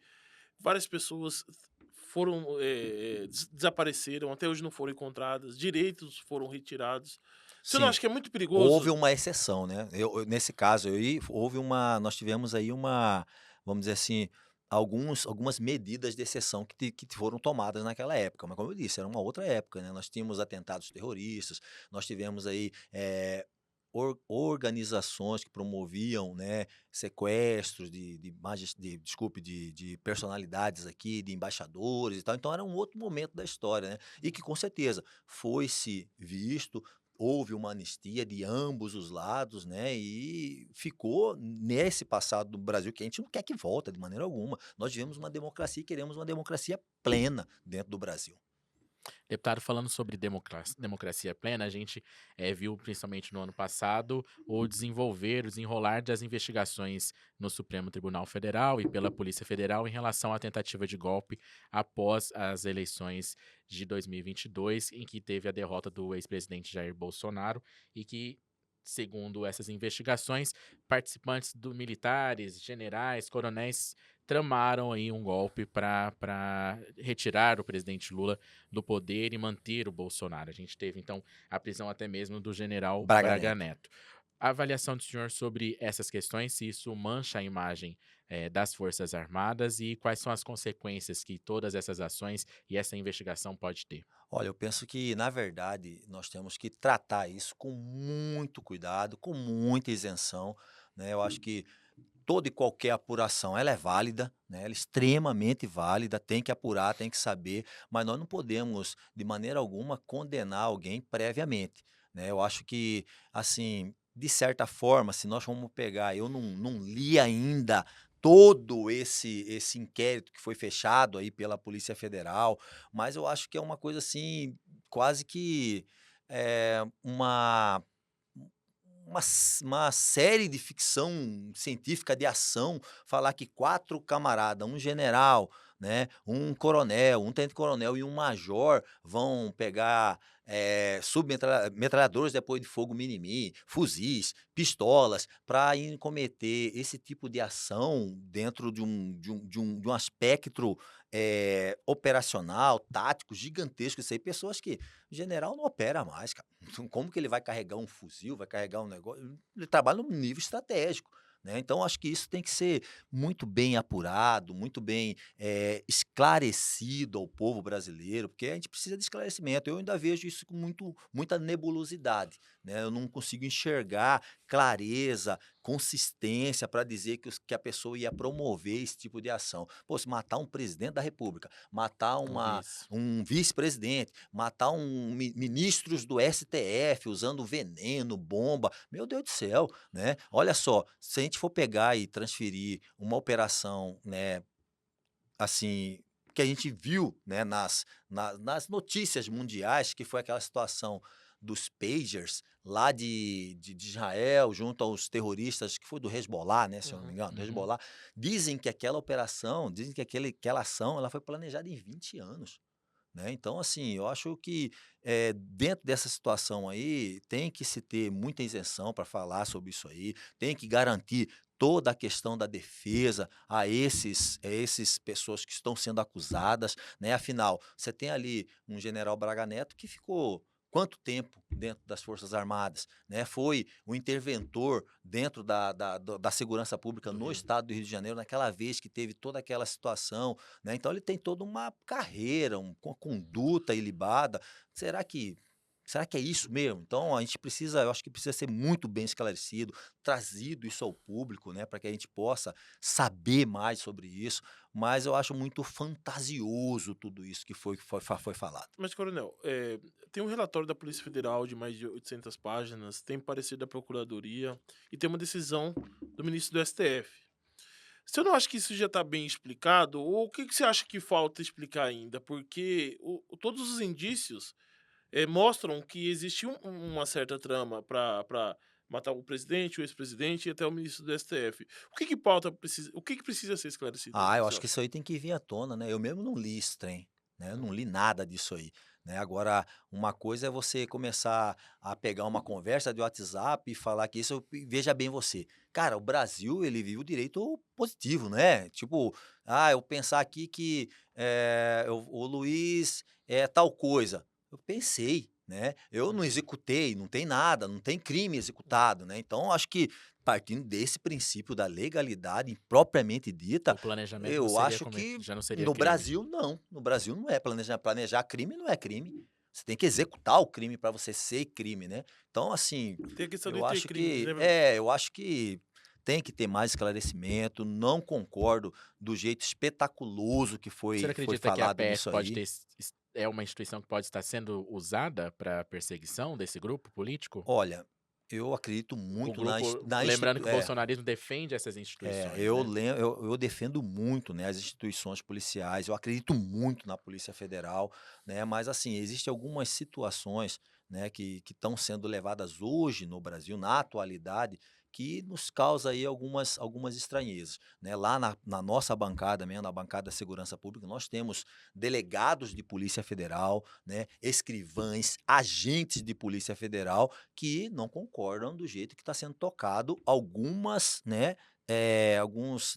várias pessoas foram desapareceram, até hoje não foram encontradas, direitos foram retirados. Você não Sim, acha que é muito houve perigoso? uma exceção, né? Nesse caso aí, nós tivemos aí vamos dizer assim, algumas medidas de exceção que foram tomadas naquela época. Mas como eu disse, era uma outra época, né? Nós tínhamos atentados terroristas, nós tivemos aí organizações que promoviam, né, sequestros desculpe, de personalidades aqui, de embaixadores e tal. Então era um outro momento da história, né? E que com certeza foi-se visto. Houve uma anistia de ambos os lados, né? E ficou nesse passado do Brasil que a gente não quer que volte de maneira alguma. Nós vivemos uma democracia e queremos uma democracia plena dentro do Brasil. Deputado, falando sobre democracia plena, a gente viu, principalmente no ano passado, o desenrolar das investigações no Supremo Tribunal Federal e pela Polícia Federal em relação à tentativa de golpe após as eleições de 2022, em que teve a derrota do ex-presidente Jair Bolsonaro e que, segundo essas investigações, participantes militares, generais, coronéis tramaram aí um golpe para retirar o presidente Lula do poder e manter o Bolsonaro. A gente teve, então, a prisão até mesmo do general Braga Braga Neto. Neto. a avaliação do senhor sobre essas questões, se isso mancha a imagem das Forças Armadas e quais são as consequências que todas essas ações e essa investigação pode ter? Olha, eu penso que, na verdade, nós temos que tratar isso com muito cuidado, com muita isenção, né? Eu acho que toda e qualquer apuração, ela é válida, né? Ela é extremamente válida, tem que apurar, tem que saber, mas nós não podemos, de maneira alguma, condenar alguém previamente, né? Eu acho que, assim, de certa forma, se nós vamos pegar, eu não li ainda todo esse inquérito que foi fechado aí pela Polícia Federal, mas eu acho que é uma coisa assim, quase que uma uma série de ficção científica de ação, falar que 4 camarada, um general, né, um coronel, um tenente-coronel e um major vão pegar, metralhadores de apoio de fogo mini-mi, fuzis, pistolas, para ir cometer esse tipo de ação dentro de um espectro, operacional, tático, gigantesco. Isso aí, pessoas que o general não opera mais, cara. Então, como que ele vai carregar um fuzil, vai carregar um negócio? Ele trabalha num nível estratégico, né? Então, acho que isso tem que ser muito bem apurado, muito bem esclarecido ao povo brasileiro, porque a gente precisa de esclarecimento. Eu ainda vejo isso com muita nebulosidade, né? Eu não consigo enxergar clareza, consistência para dizer que a pessoa ia promover esse tipo de ação. Pô, se matar um presidente da República, matar Um vice. um vice-presidente, matar ministros do STF usando veneno, bomba. Meu Deus do céu, né? Olha só, se a gente for pegar e transferir uma operação, né, assim, que a gente viu, né, nas notícias mundiais, que foi aquela situação dos pagers lá de Israel, junto aos terroristas, que foi do Hezbollah, né, se eu não me Uhum. engano, do Uhum. Hezbollah. Dizem que aquela operação, dizem que aquela ação, ela foi planejada em 20 anos. Né? Então, assim, eu acho que dentro dessa situação aí tem que se ter muita isenção para falar sobre isso aí, tem que garantir toda a questão da defesa a esses pessoas que estão sendo acusadas, né? Afinal, você tem ali um general Braga Neto que ficou quanto tempo dentro das Forças Armadas, né? Foi o interventor dentro da segurança pública Do no Rio. estado do Rio de Janeiro, naquela vez que teve toda aquela situação, né, então ele tem toda uma carreira, uma conduta ilibada. Será que será que é isso mesmo? Então a gente precisa eu acho que precisa ser muito bem esclarecido, trazido isso ao público, né, para que a gente possa saber mais sobre isso, mas eu acho muito fantasioso tudo isso que foi falado. Mas, coronel, tem um relatório da Polícia Federal de mais de 800 páginas, tem parecer da Procuradoria e tem uma decisão do ministro do STF. Você não acha que isso já está bem explicado? Ou o que que você acha que falta explicar ainda? Porque todos os indícios mostram que existe uma certa trama para matar o presidente, o ex-presidente e até o ministro do STF. O que que precisa ser esclarecido Ah, ainda, eu você acho que acha? isso aí tem que vir à tona, né, eu mesmo não li esse trem, né, eu não Uhum. li nada disso aí, né. Agora, uma coisa é você começar a pegar uma conversa de WhatsApp e falar que isso veja bem você, cara, o Brasil ele vive o direito positivo, né, tipo, eu pensar aqui que, o Luiz é tal coisa, eu pensei, né, eu não Uhum. executei, não tem nada, não tem crime executado, né, então acho que partindo desse princípio da legalidade propriamente dita, O planejamento não eu seria acho que já não seria no crime. Brasil não, no Brasil não é planejar crime não é crime. Você tem que executar o crime para você ser crime, né. Então assim, Tem a questão de eu ter acho crimes, que né? eu acho que tem que ter mais esclarecimento, não concordo do jeito espetaculoso que O senhor foi acredita que a falado PF nisso pode aí. ter é uma instituição que pode estar sendo usada para perseguição desse grupo político? Olha, eu acredito O muito grupo, na lembrando que o instituição. bolsonarismo defende essas É, instituições, né? eu defendo muito, né, as instituições policiais, eu acredito muito na Polícia Federal, né, mas assim, existem algumas situações, né, que estão sendo levadas hoje no Brasil, na atualidade, que nos causa aí algumas estranhezas, né. Lá na nossa bancada mesmo, na bancada da Segurança Pública, nós temos delegados de Polícia Federal, né, escrivães, agentes de Polícia Federal, que não concordam do jeito que está sendo tocado alguns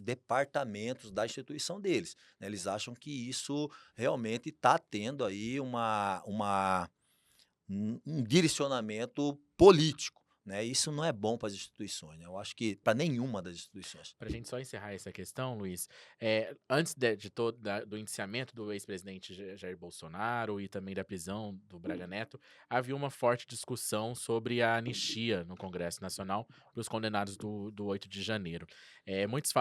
departamentos da instituição deles, né. Eles acham que isso realmente está tendo aí um direcionamento político, né? Isso não é bom para as instituições, né? Eu acho que para nenhuma das instituições. Para a gente só encerrar essa questão, Luiz, antes de todo do indiciamento do ex-presidente Jair Bolsonaro e também da prisão do Braga Neto, havia uma forte discussão sobre a anistia no Congresso Nacional para os condenados do 8 de janeiro. Muitos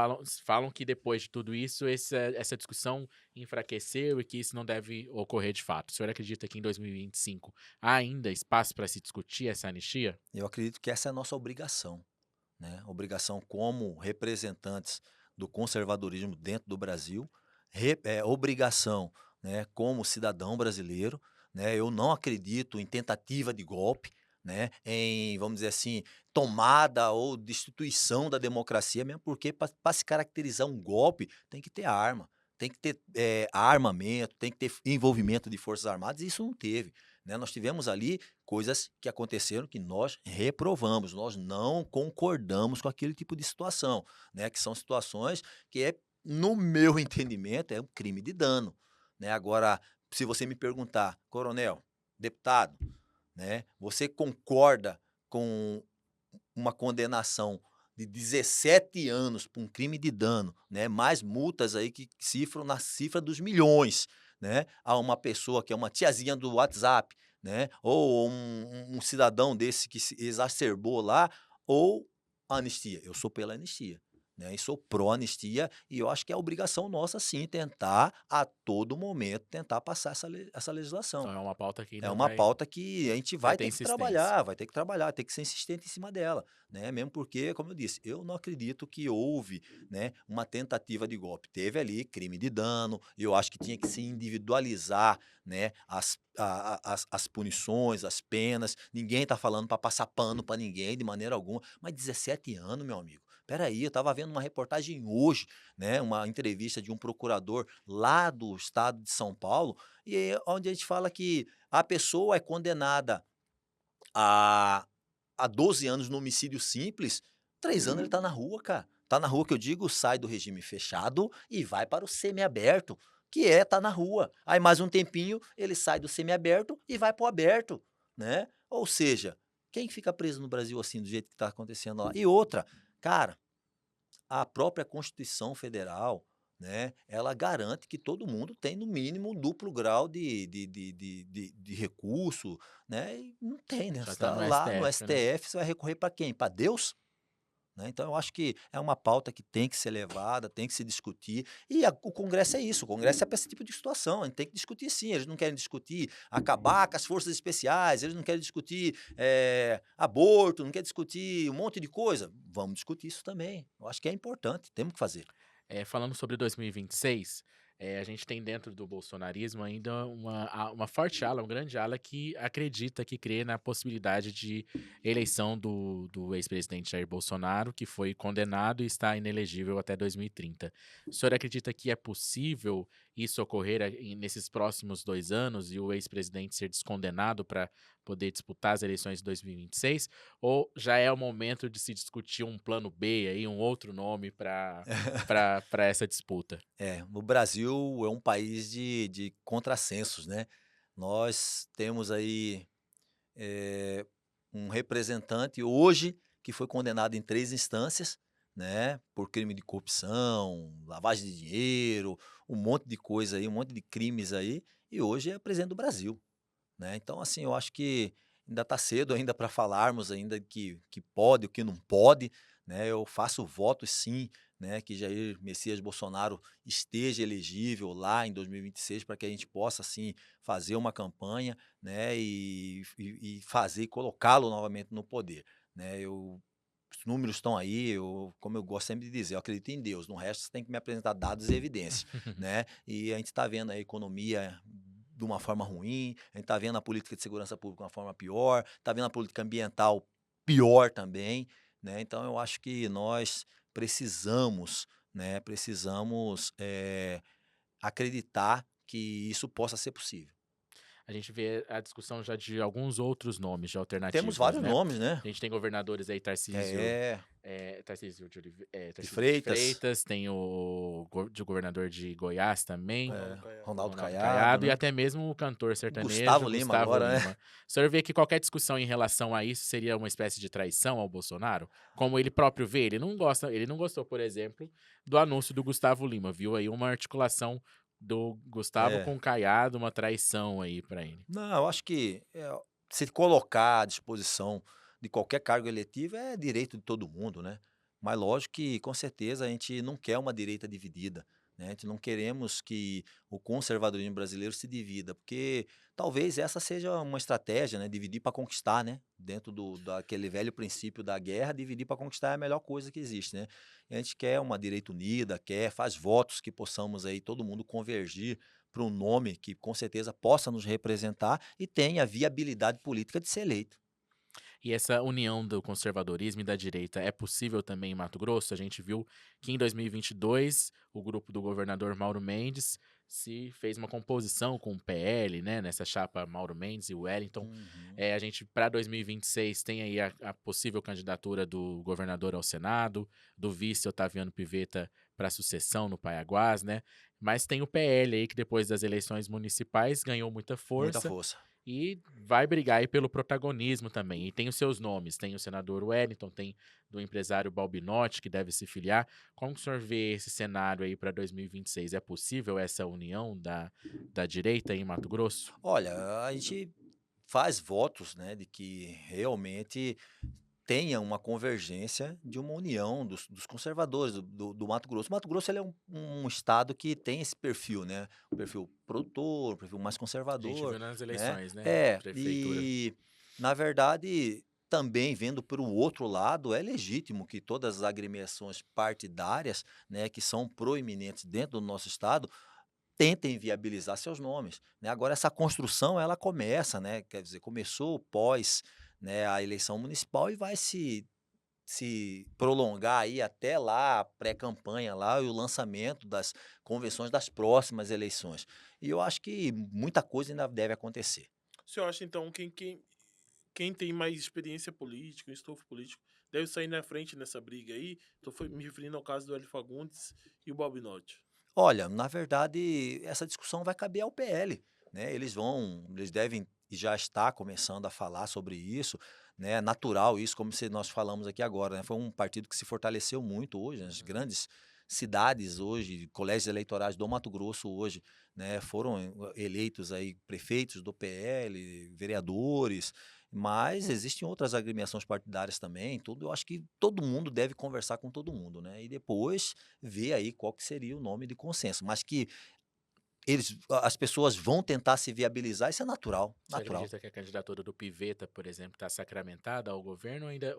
falam que depois de tudo isso, essa discussão enfraqueceu e que isso não deve ocorrer de fato. O senhor acredita que em 2025 há ainda espaço para se discutir essa anistia? Eu acredito que essa é a nossa obrigação, né? Obrigação como representantes do conservadorismo dentro do Brasil, obrigação, né, como cidadão brasileiro, né? Eu não acredito em tentativa de golpe, né, em, vamos dizer assim, tomada ou destituição da democracia, mesmo porque para se caracterizar um golpe tem que ter arma, tem que ter armamento, tem que ter envolvimento de forças armadas, e isso não teve, né? Nós tivemos ali coisas que aconteceram que nós reprovamos, nós não concordamos com aquele tipo de situação, né? Que são situações que no meu entendimento, é um crime de dano, né? Agora, se você me perguntar, coronel, deputado, né? Você concorda com uma condenação de 17 anos por um crime de dano, né? Mais multas aí que cifram na cifra dos milhões, né? A uma pessoa que é uma tiazinha do WhatsApp, né? Ou um cidadão desse que se exacerbou lá, ou a anistia. Eu sou pela anistia, né? E sou pró-anistia, e eu acho que é obrigação nossa, sim, tentar a todo momento tentar passar essa legislação. Então é uma pauta que É ainda uma vai, pauta que a gente vai vai ter ter que insistência. trabalhar, vai ter que trabalhar, tem que ser insistente em cima dela, né? Mesmo porque, como eu disse, eu não acredito que houve, né, uma tentativa de golpe. Teve ali crime de dano, e eu acho que tinha que se individualizar, né, as punições, as penas. Ninguém está falando para passar pano para ninguém de maneira alguma, mas 17 anos, meu amigo. Peraí, eu estava vendo uma reportagem hoje, né, uma entrevista de um procurador lá do estado de São Paulo, e onde a gente fala que a pessoa é condenada a 12 anos no homicídio simples, 3 anos ele tá na rua, cara. Tá na rua, que eu digo, sai do regime fechado e vai para o semiaberto, que tá na rua. Aí mais um tempinho, ele sai do semiaberto e vai para o aberto, né. Ou seja, quem fica preso no Brasil assim, do jeito que tá acontecendo lá? E outra, cara, a própria Constituição Federal, né, ela garante que todo mundo tem no mínimo um duplo grau de recurso, né, e não tem, né, você Já está está no lá no STF, né? STF, você vai recorrer para quem? Para Deus? Né, então eu acho que é uma pauta que tem que ser levada, tem que se discutir, e o Congresso é isso, o Congresso é para esse tipo de situação, a gente tem que discutir sim, eles não querem discutir acabar com as forças especiais, eles não querem discutir aborto, não querem discutir um monte de coisa, vamos discutir isso também, eu acho que é importante, temos que fazer. Falando sobre 2026, a gente tem dentro do bolsonarismo ainda uma forte ala, uma grande ala que acredita, que crê na possibilidade de eleição do ex-presidente Jair Bolsonaro, que foi condenado e está inelegível até 2030. O senhor acredita que é possível isso ocorrer nesses próximos 2 anos e o ex-presidente ser descondenado para poder disputar as eleições de 2026? Ou já é o momento de se discutir um plano B, aí, um outro nome para essa disputa? O Brasil é um país de contrassensos, né, nós temos aí eh, um representante hoje que foi condenado em 3 instâncias, né, por crime de corrupção, lavagem de dinheiro, um monte de coisa aí, um monte de crimes aí, e hoje é presidente do Brasil, né. Então, assim, eu acho que ainda está cedo ainda para falarmos ainda que pode, o que não pode, né. Eu faço votos sim, né, que Jair Messias Bolsonaro esteja elegível lá em 2026 para que a gente possa, assim, fazer uma campanha, né, e fazer e colocá-lo novamente no poder, né. Os números estão aí, como eu gosto sempre de dizer, eu acredito em Deus, no resto você tem que me apresentar dados e evidências, né. E a gente está vendo a economia de uma forma ruim, a gente está vendo a política de segurança pública de uma forma pior, está vendo a política ambiental pior também, né. Então eu acho que nós precisamos, né, precisamos acreditar que isso possa ser possível. a gente vê a discussão já de alguns outros nomes de alternativas, Temos vários né? nomes, né? A gente tem governadores aí, É, Tarcísio de Tarcísio de Freitas, Freitas, tem o governador de Goiás também, Ronaldo Caiado. Ronaldo Ronaldo Caiado, Caiado, e né? até mesmo o cantor Gustavo sertanejo Lima Gustavo agora, né? Lima. O senhor vê que qualquer discussão em relação a isso seria uma espécie de traição ao Bolsonaro? Como ele próprio vê, ele não gostou, por exemplo, do anúncio do Gustavo Lima, viu aí uma articulação do Gustavo É. com o Caiado, uma traição aí pra ele. Não, eu acho que se colocar à disposição de qualquer cargo eletivo é direito de todo mundo, né? Mas lógico que, com certeza, a gente não quer uma direita dividida, né? A gente não queremos que o conservadorismo brasileiro se divida, porque talvez essa seja uma estratégia, né? Dividir para conquistar, né? Dentro daquele velho princípio da guerra, dividir para conquistar é a melhor coisa que existe, né? E a gente quer uma direita unida, faz votos que possamos aí todo mundo convergir para um nome que com certeza possa nos representar e tenha viabilidade política de ser eleito. E essa união do conservadorismo e da direita é possível também em Mato Grosso? A gente viu que em 2022 o grupo do governador Mauro Mendes se fez uma composição com o PL, né, nessa chapa Mauro Mendes e Wellington. Uhum. A gente, para 2026, tem aí a possível candidatura do governador ao Senado, do vice Otaviano Pivetta para sucessão no Paiaguás, né? Mas tem o PL aí que depois das eleições municipais ganhou muita Muita força força. e vai brigar aí pelo protagonismo também. E tem os seus nomes. Tem o senador Wellington, tem do empresário Balbinotti, que deve se filiar. Como que o senhor vê esse cenário aí para 2026? É possível essa união da direita em Mato Grosso? Olha, a gente faz votos, né, de que realmente tenha uma convergência de uma união dos conservadores do Mato Grosso. O Mato Grosso ele é um estado que tem esse perfil, né? Um perfil produtor, um perfil mais A gente conservador, viu nas né? eleições, né? Prefeitura. E na verdade, também vendo pelo outro lado, é legítimo que todas as agremiações partidárias, né, que são proeminentes dentro do nosso estado, tentem viabilizar seus nomes, né. Agora essa construção ela começa, né, quer dizer, começou pós, né, a eleição municipal e vai se prolongar aí até lá, a pré-campanha lá e o lançamento das convenções das próximas eleições. E eu acho que muita coisa ainda deve acontecer. O senhor acha, então, quem tem mais experiência política, um estofo político, deve sair na frente nessa briga aí? Estou me referindo ao caso do Hélio Fagundes e o Balbinotti. Olha, na verdade, essa discussão vai caber ao PL, né? Eles devem e já está começando a falar sobre isso, né? É natural isso, como se nós falamos aqui agora, né? Foi um partido que se fortaleceu muito hoje, nas grandes cidades hoje, colégios eleitorais do Mato Grosso hoje, né? Foram eleitos aí prefeitos do PL, vereadores, mas existem outras agremiações partidárias também, tudo. Eu acho que todo mundo deve conversar com todo mundo, né? E depois ver aí qual que seria o nome de consenso, mas que as pessoas vão tentar se viabilizar, isso é natural, Você natural. acredita que a candidatura do Pivetta, por exemplo, está sacramentada ao governo? Ainda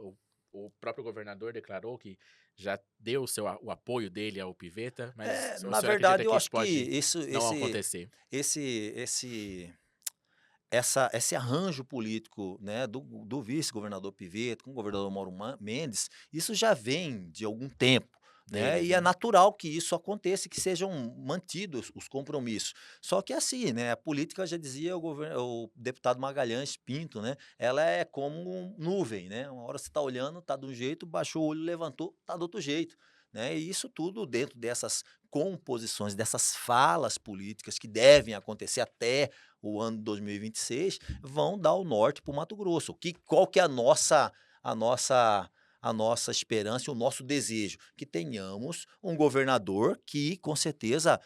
o próprio governador declarou que já deu o apoio dele ao Pivetta, mas o Na senhor acredita verdade, eu que isso acho que pode não acontecer? esse esse esse arranjo político, né, do vice-governador Pivetta com o governador Mauro Mendes, isso já vem de algum tempo, né, Deles, e é né? natural que isso aconteça e que sejam mantidos os compromissos. Só que assim, né, a política já dizia o deputado Magalhães Pinto, né, ela é como nuvem, né, uma hora você está olhando, está de um jeito, baixou o olho, levantou, está do outro jeito. Né, e isso tudo dentro dessas composições, dessas falas políticas que devem acontecer até o ano de 2026, vão dar o norte para o Mato Grosso. Qual que é a nossa, a nossa esperança e o nosso desejo? Que tenhamos um governador que, com certeza,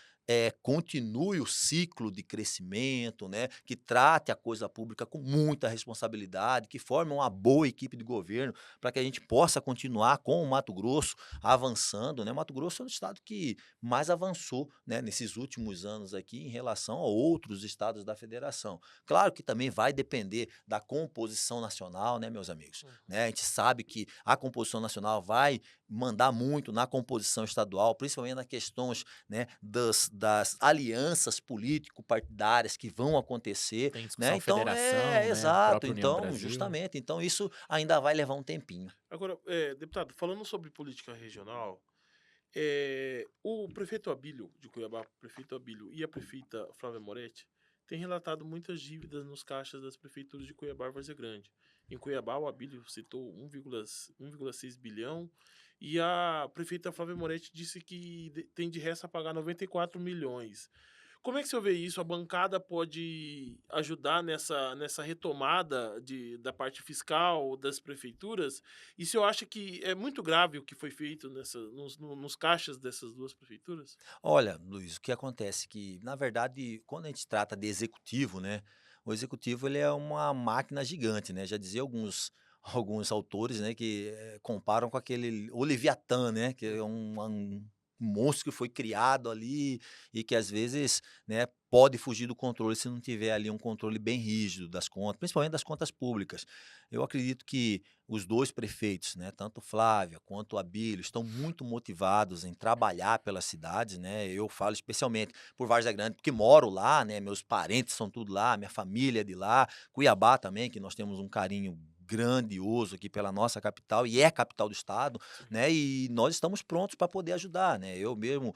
continue o ciclo de crescimento, né? Que trate a coisa pública com muita responsabilidade, que forme uma boa equipe de governo para que a gente possa continuar com o Mato Grosso avançando, né? Mato Grosso é um estado que mais avançou, né, nesses últimos anos aqui em relação a outros estados da federação. Claro que também vai depender da composição nacional, né, meus amigos? Né? A gente sabe que a composição nacional vai mandar muito na composição estadual, principalmente nas questões, né, das alianças político-partidárias que vão acontecer, Tem né? discussão Então, federação, né? exato. Própria União Então, Brasil. justamente, então isso ainda vai levar um tempinho. Agora, deputado, falando sobre política regional, o prefeito Abílio de Cuiabá, prefeito Abílio e a prefeita Flávia Moretti tem relatado muitas dívidas nos caixas das prefeituras de Cuiabá e Várzea Grande. Em Cuiabá, o Abílio citou 1,6 bilhão e a prefeita Flávia Moretti disse que tem de resto a pagar 94 milhões. Como é que o senhor vê isso? A bancada pode ajudar nessa retomada da parte fiscal das prefeituras? E o senhor acha que é muito grave o que foi feito nos caixas dessas duas prefeituras? Olha, Luiz, o que acontece que, na verdade, quando a gente trata de executivo, né, o executivo ele é uma máquina gigante, né? Já dizia alguns autores, né, que comparam com aquele o Leviatã, né, que é um monstro que foi criado ali e que às vezes, né, pode fugir do controle se não tiver ali um controle bem rígido das contas, principalmente das contas públicas. Eu acredito que os dois prefeitos, né, tanto Flávia quanto Abílio, estão muito motivados em trabalhar pelas cidades, né? Eu falo especialmente por Várzea Grande, porque moro lá, né? Meus parentes são tudo lá, minha família é de lá, Cuiabá também, que nós temos um carinho grandioso aqui pela nossa capital e é capital do estado, Sim. né? E nós estamos prontos para poder ajudar, né? Eu mesmo,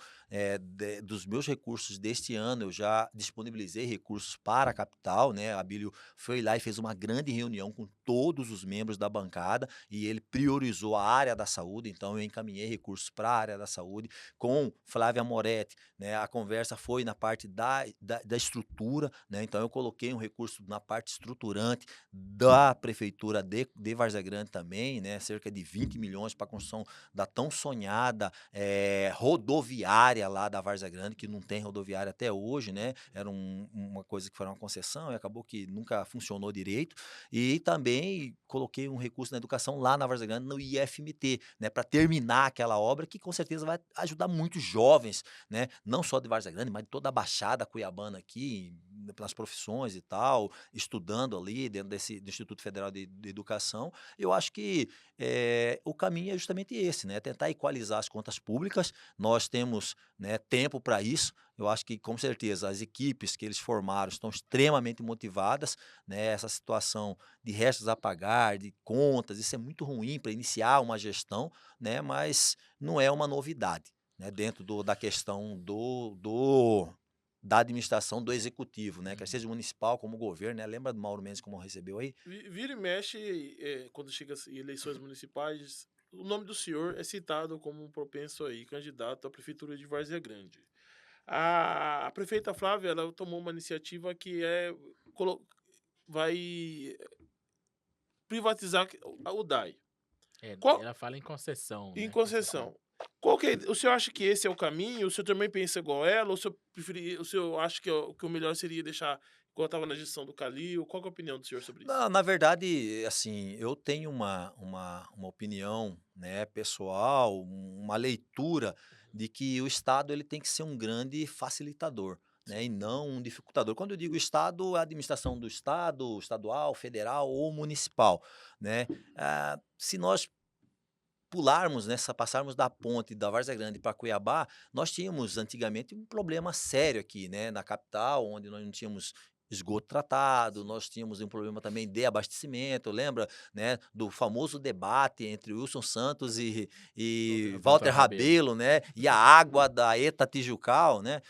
dos meus recursos deste ano, eu já disponibilizei recursos para a capital, né? A Abílio foi lá e fez uma grande reunião com todos os membros da bancada e ele priorizou a área da saúde, então eu encaminhei recursos para a área da saúde com Flávia Moretti, né? A conversa foi na parte da estrutura, né? Então eu coloquei um recurso na parte estruturante da prefeitura de Várzea Grande também, né? Cerca de 20 milhões para a construção da tão sonhada rodoviária lá da Várzea Grande, que não tem rodoviária até hoje, né? Era uma coisa que foi uma concessão e acabou que nunca funcionou direito. E também coloquei um recurso na educação lá na Várzea Grande, no IFMT, né? Para terminar aquela obra que com certeza vai ajudar muitos jovens, né? Não só de Várzea Grande, mas de toda a Baixada Cuiabana aqui, nas profissões e tal, estudando ali dentro do Instituto Federal de Educação. Eu acho que o caminho é justamente esse, né? Tentar equalizar as contas públicas. Nós temos, né, tempo para isso. Eu acho que, com certeza, as equipes que eles formaram estão extremamente motivadas, né? Essa situação de restos a pagar, de contas, isso é muito ruim para iniciar uma gestão, né? Mas não é uma novidade, né? Dentro da questão da administração do executivo, né? Quer Uhum. seja municipal como governo, né? Lembra do Mauro Mendes como recebeu aí? Vira e mexe, quando chega as eleições municipais, o nome do senhor é citado como um propenso aí, candidato à prefeitura de Várzea Grande. A prefeita Flávia, ela tomou uma iniciativa que vai privatizar o DAI. É, Qual, ela fala em concessão, em né? Concessão. concessão. Qual que o senhor acha que esse é o caminho? O senhor também pensa igual ela? Ou o senhor acha que o melhor seria deixar igual estava na gestão do Calil? Qual que é a opinião do senhor sobre isso? Na verdade, assim, eu tenho uma opinião, né, pessoal, uma leitura de que o Estado ele tem que ser um grande facilitador, né, Sim. e não um dificultador. Quando eu digo Estado, é a administração do Estado, estadual, federal ou municipal, né? Se nós passarmos da ponte da Várzea Grande para Cuiabá, nós tínhamos antigamente um problema sério aqui, né, na capital, onde nós não tínhamos esgoto tratado, nós tínhamos um problema também de abastecimento, lembra, né, do famoso debate entre Wilson Santos e Walter Walter Rabelo. Rabelo, né, e a água da ETA Tijucal, né,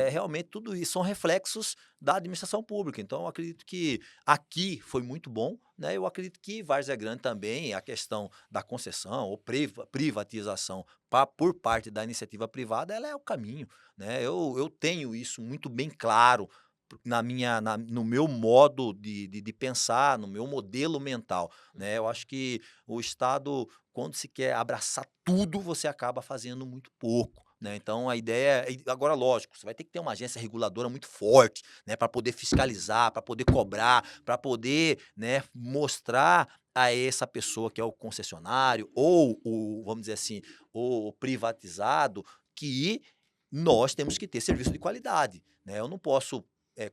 realmente tudo isso são reflexos da administração pública. Então, eu acredito que aqui foi muito bom, né, eu acredito que Várzea Grande também, a questão da concessão ou privatização por parte da iniciativa privada, ela é o caminho, né? Eu tenho isso muito bem claro no meu modo de pensar, no meu modelo mental, né? Eu acho que o Estado, quando se quer abraçar tudo, você acaba fazendo muito pouco. Né? Então a ideia agora lógico, você vai ter que ter uma agência reguladora muito forte, né, para poder fiscalizar, para poder cobrar, para poder, né, mostrar a essa pessoa que é o concessionário ou vamos dizer assim, o privatizado, que nós temos que ter serviço de qualidade, né? Eu não posso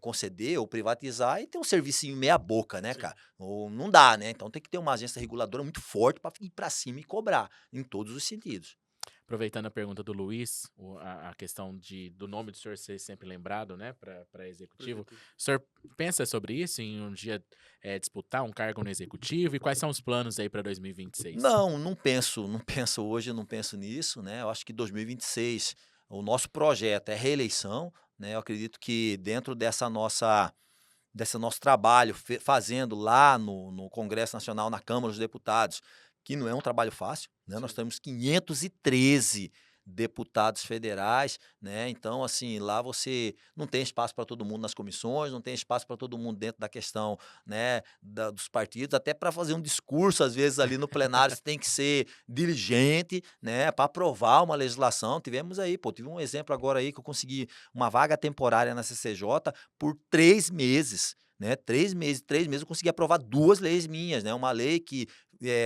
conceder ou privatizar e ter um servicinho meia boca, né, Sim. cara? Ou não dá, né? Então tem que ter uma agência reguladora muito forte para ir para cima e cobrar em todos os sentidos. Aproveitando a pergunta do Luiz, a questão do nome do senhor ser sempre lembrado, né, para executivo. Prefeitura. O senhor pensa sobre isso, em um dia disputar um cargo no executivo? E quais são os planos aí para 2026? Não, não penso hoje, não penso nisso, né? Eu acho que 2026 o nosso projeto é reeleição, né? Eu acredito que dentro desse nosso trabalho fazendo lá no Congresso Nacional, na Câmara dos Deputados, que não é um trabalho fácil, né? Nós Sim. temos 513 deputados federais, né? Então, assim, lá você não tem espaço para todo mundo nas comissões, não tem espaço para todo mundo dentro da questão, né, dos partidos, até para fazer um discurso, às vezes, ali no plenário, você tem que ser diligente, né, para aprovar uma legislação. Tivemos aí, tive um exemplo agora aí que eu consegui uma vaga temporária na CCJ por 3 meses. Né, 3 meses, 3 meses eu consegui aprovar 2 leis minhas, né? Uma lei que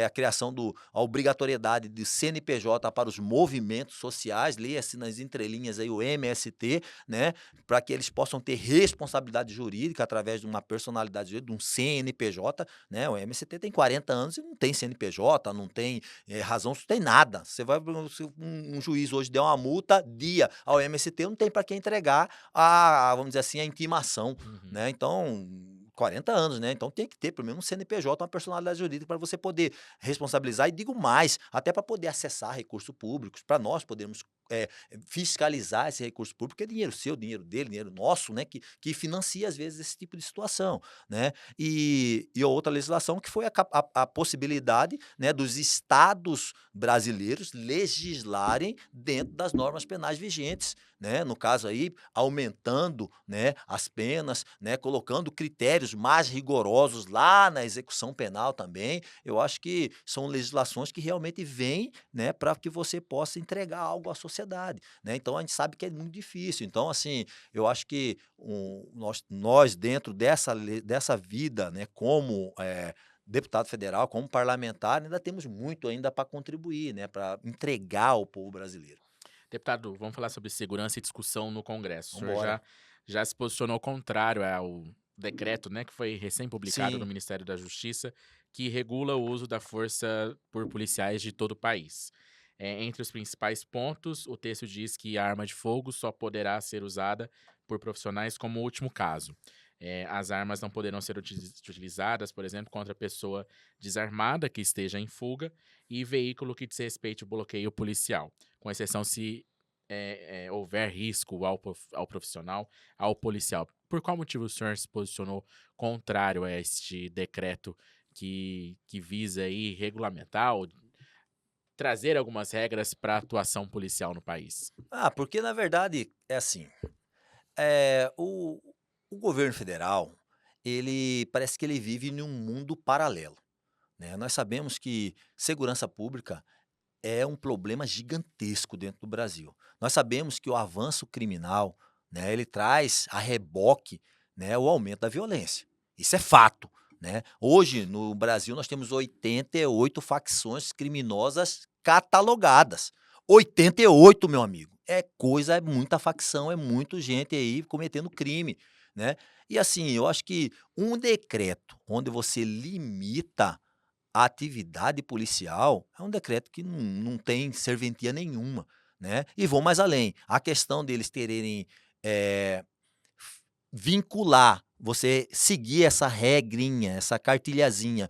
a criação a obrigatoriedade de CNPJ para os movimentos sociais, leia-se nas entrelinhas aí o MST, né? Para que eles possam ter responsabilidade jurídica através de uma personalidade jurídica, de um CNPJ, né? O MST tem 40 anos e não tem CNPJ, não tem razão, não tem nada. Você vai, se um juiz hoje der uma multa, dia ao MST, não tem para quem entregar vamos dizer assim, a intimação, Uhum. né? Então, 40 anos, né? Então tem que ter pelo menos um CNPJ, uma personalidade jurídica para você poder responsabilizar e digo mais, até para poder acessar recursos públicos, para nós podermos fiscalizar esse recurso público, que é dinheiro seu, dinheiro dele, dinheiro nosso, né? Que financia às vezes esse tipo de situação, né? E a outra legislação que foi a possibilidade, né, dos estados brasileiros legislarem dentro das normas penais vigentes, né? No caso aí, aumentando, né, as penas, né, colocando critérios mais rigorosos lá na execução penal também. Eu acho que são legislações que realmente vêm, né, para que você possa entregar algo à sociedade, né? Então a gente sabe que é muito difícil. Então, assim, eu acho que nós dentro dessa vida, né, como deputado federal, como parlamentar, ainda temos muito ainda para contribuir, né, para entregar ao povo brasileiro. Deputado, vamos falar sobre segurança e discussão no Congresso. O Vamos senhor embora. já se posicionou contrário ao decreto, né, que foi recém-publicado no Sim. Ministério da Justiça, que regula o uso da força por policiais de todo o país. Entre os principais pontos, o texto diz que a arma de fogo só poderá ser usada por profissionais como último caso. As armas não poderão ser utilizadas, por exemplo, contra pessoa desarmada que esteja em fuga e veículo que desrespeite o bloqueio policial, com exceção se houver risco ao profissional, ao policial. Por qual motivo o senhor se posicionou contrário a este decreto que visa aí regulamentar ou trazer algumas regras para a atuação policial no país? Porque na verdade é assim, o governo federal, ele parece que ele vive em um mundo paralelo, né. Nós sabemos que segurança pública é um problema gigantesco dentro do Brasil. Nós sabemos que o avanço criminal, né, ele traz a reboque, né, o aumento da violência. Isso é fato, né. Hoje, no Brasil, nós temos 88 facções criminosas catalogadas. 88, meu amigo. É muita facção, é muita gente aí cometendo crime, né. E assim, eu acho que um decreto onde você limita a atividade policial é um decreto que não tem serventia nenhuma, né. E vou mais além, a questão deles terem, eh, vincular, você seguir essa regrinha, essa cartilhazinha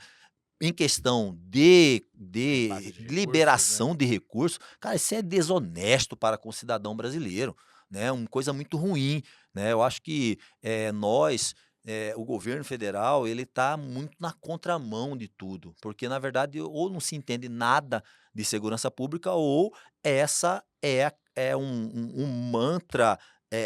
em questão Repasse de de recursos, né? liberação de recursos, cara, isso é desonesto para com o cidadão brasileiro, né, uma coisa muito ruim, né. Eu acho que, o governo federal, ele está muito na contramão de tudo, porque na verdade ou não se entende nada de segurança pública ou essa é um mantra,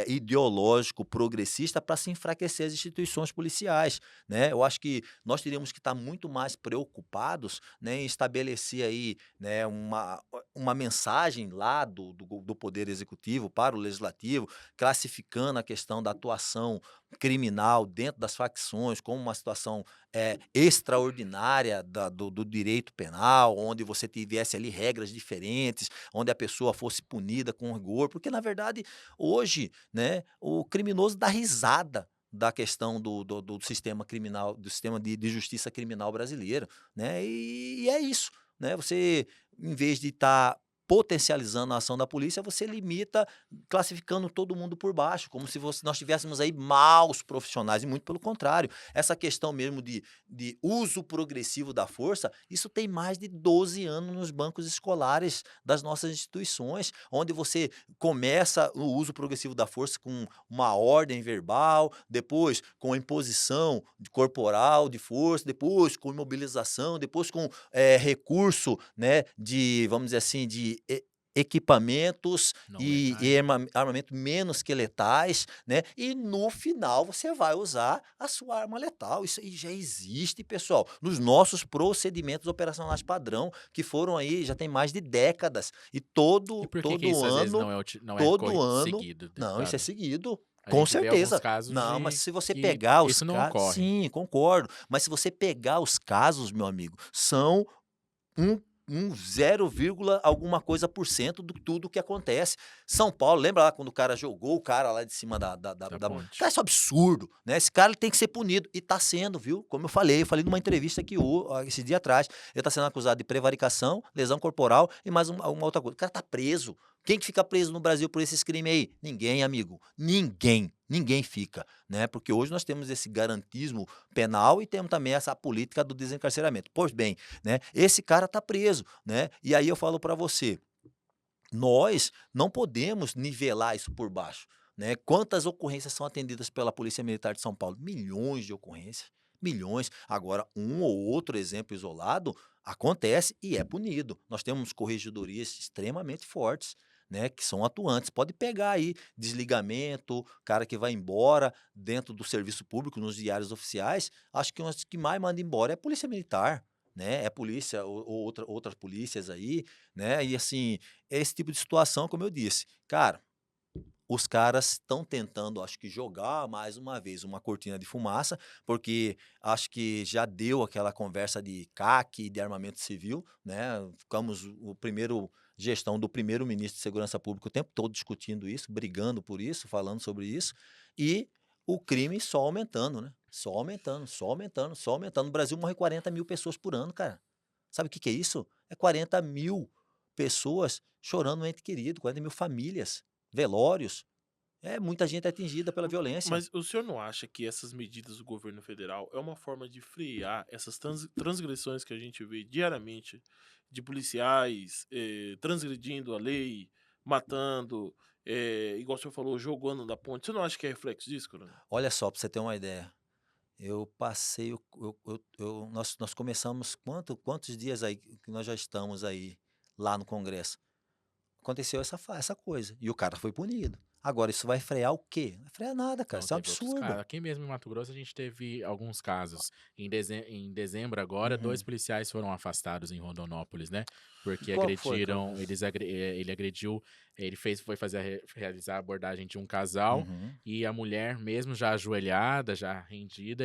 ideológico progressista para se enfraquecer as instituições policiais, né. Eu acho que nós teríamos que estar muito mais preocupados, né, em estabelecer aí, né, uma mensagem lá do poder executivo para o legislativo, classificando a questão da atuação criminal dentro das facções como uma situação, extraordinária do direito penal, onde você tivesse ali regras diferentes, onde a pessoa fosse punida com rigor, porque na verdade hoje, né, o criminoso dá risada da questão do sistema criminal, do sistema de justiça criminal brasileiro, né, e é isso, né, você em vez de estar potencializando a ação da polícia, você limita classificando todo mundo por baixo, como se nós tivéssemos aí maus profissionais, e muito pelo contrário. Essa questão mesmo de uso progressivo da força, isso tem mais de 12 anos nos bancos escolares das nossas instituições, onde você começa o uso progressivo da força com uma ordem verbal, depois com a imposição corporal de força, depois com imobilização, depois com recurso, né, de, vamos dizer assim, de equipamentos Não e letais. armamento menos que letais, né? E no final você vai usar a sua arma letal. Isso aí já existe, pessoal, nos nossos procedimentos operacionais padrão, que foram aí, já tem mais de décadas. E E todo, por que todo isso às vezes ano, não é todo ano, seguido, não, isso é deputado? seguido. A Com gente vê alguns certeza. casos Não, mas de se você que pegar os isso não casos. ocorre. Sim, concordo. Mas se você pegar os casos, meu amigo, são um, um 0, alguma coisa por cento do tudo que acontece. São Paulo, lembra lá quando o cara jogou o cara lá de cima Da da... ponte. Cara, isso é um absurdo, né? Esse cara ele tem que ser punido. E tá sendo, viu? Como eu falei numa entrevista aqui esse dia atrás. Ele tá sendo acusado de prevaricação, lesão corporal e mais uma outra coisa. O cara tá preso. Quem que fica preso no Brasil por esses crimes aí? Ninguém, amigo. Ninguém. Ninguém fica, né? Porque hoje nós temos esse garantismo penal e temos também essa política do desencarceramento. Pois bem, né? Esse cara tá preso, né? E aí eu falo para você, nós não podemos nivelar isso por baixo, né? Quantas ocorrências são atendidas pela Polícia Militar de São Paulo? Milhões de ocorrências, milhões. Agora, um ou outro exemplo isolado acontece e é punido. Nós temos corregedorias extremamente fortes, né, que são atuantes. Pode pegar aí desligamento, cara que vai embora dentro do serviço público, nos diários oficiais. Acho que os que mais manda embora é a Polícia Militar, né? É polícia ou outras polícias aí, né? E assim, esse tipo de situação, como eu disse, cara, os caras estão tentando, acho que, jogar mais uma vez uma cortina de fumaça, porque acho que já deu aquela conversa de CAC e de armamento civil, né? Ficamos o primeiro gestão do primeiro-ministro de Segurança Pública o tempo todo discutindo isso, brigando por isso, falando sobre isso, e o crime só aumentando, né? Só aumentando, só aumentando, só aumentando. No Brasil morre 40 mil pessoas por ano, cara. Sabe o que que é isso? É 40 mil pessoas chorando um ente querido, 40 mil famílias, velórios. É muita gente atingida pela violência. Mas o senhor não acha que essas medidas do governo federal é uma forma de frear essas transgressões que a gente vê diariamente de policiais transgredindo a lei, matando, igual o senhor falou, jogando da ponte? Você não acha que é reflexo disso, Coronel? Olha só, para você ter uma ideia, eu passei, nós começamos, quantos dias aí que nós já estamos aí lá no Congresso? Aconteceu essa coisa, e o cara foi punido. Agora, isso vai frear o quê? Não vai frear nada, cara, Não, isso é um teve outros absurdo. casos. Aqui mesmo em Mato Grosso a gente teve alguns casos. Em dezembro agora, 2 Uhum. policiais foram afastados em Rondonópolis, né? E Porque qual que foi, cara? agrediram, ele agrediu, foi fazer realizar a abordagem de um casal Uhum. e a mulher, mesmo já ajoelhada, já rendida,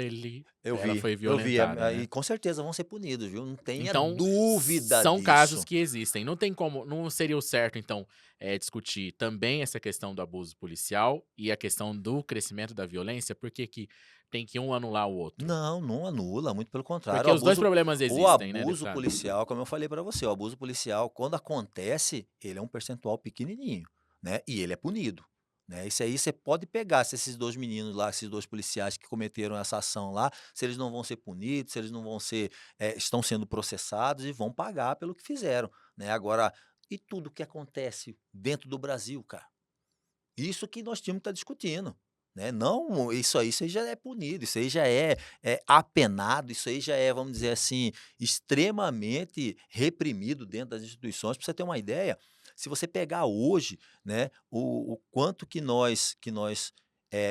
ela foi Eu vi, violentada, e né? com certeza vão ser punidos, viu? Não tenha Então, dúvida são casos disso. que existem. Não tem como, não seria o certo, então, discutir também essa questão do abuso policial e a questão do crescimento da violência? Por que que tem que um anular o outro? Não, não anula, muito pelo contrário. Porque os dois problemas O existem, né, abuso deputado? policial, como eu falei para você, o abuso policial, quando acontece, ele é um percentual pequenininho, né? E ele é punido, né? Isso aí você pode pegar se esses 2 meninos lá, esses 2 policiais que cometeram essa ação lá, se eles não vão ser punidos, se eles não vão ser, estão sendo processados e vão pagar pelo que fizeram, né? Agora, e tudo que acontece dentro do Brasil, cara? Isso que nós tínhamos que estar discutindo, né, não isso aí já é punido, isso aí já é apenado, isso aí já é, vamos dizer assim, extremamente reprimido dentro das instituições. Para você ter uma ideia, se você pegar hoje, né, o quanto que nós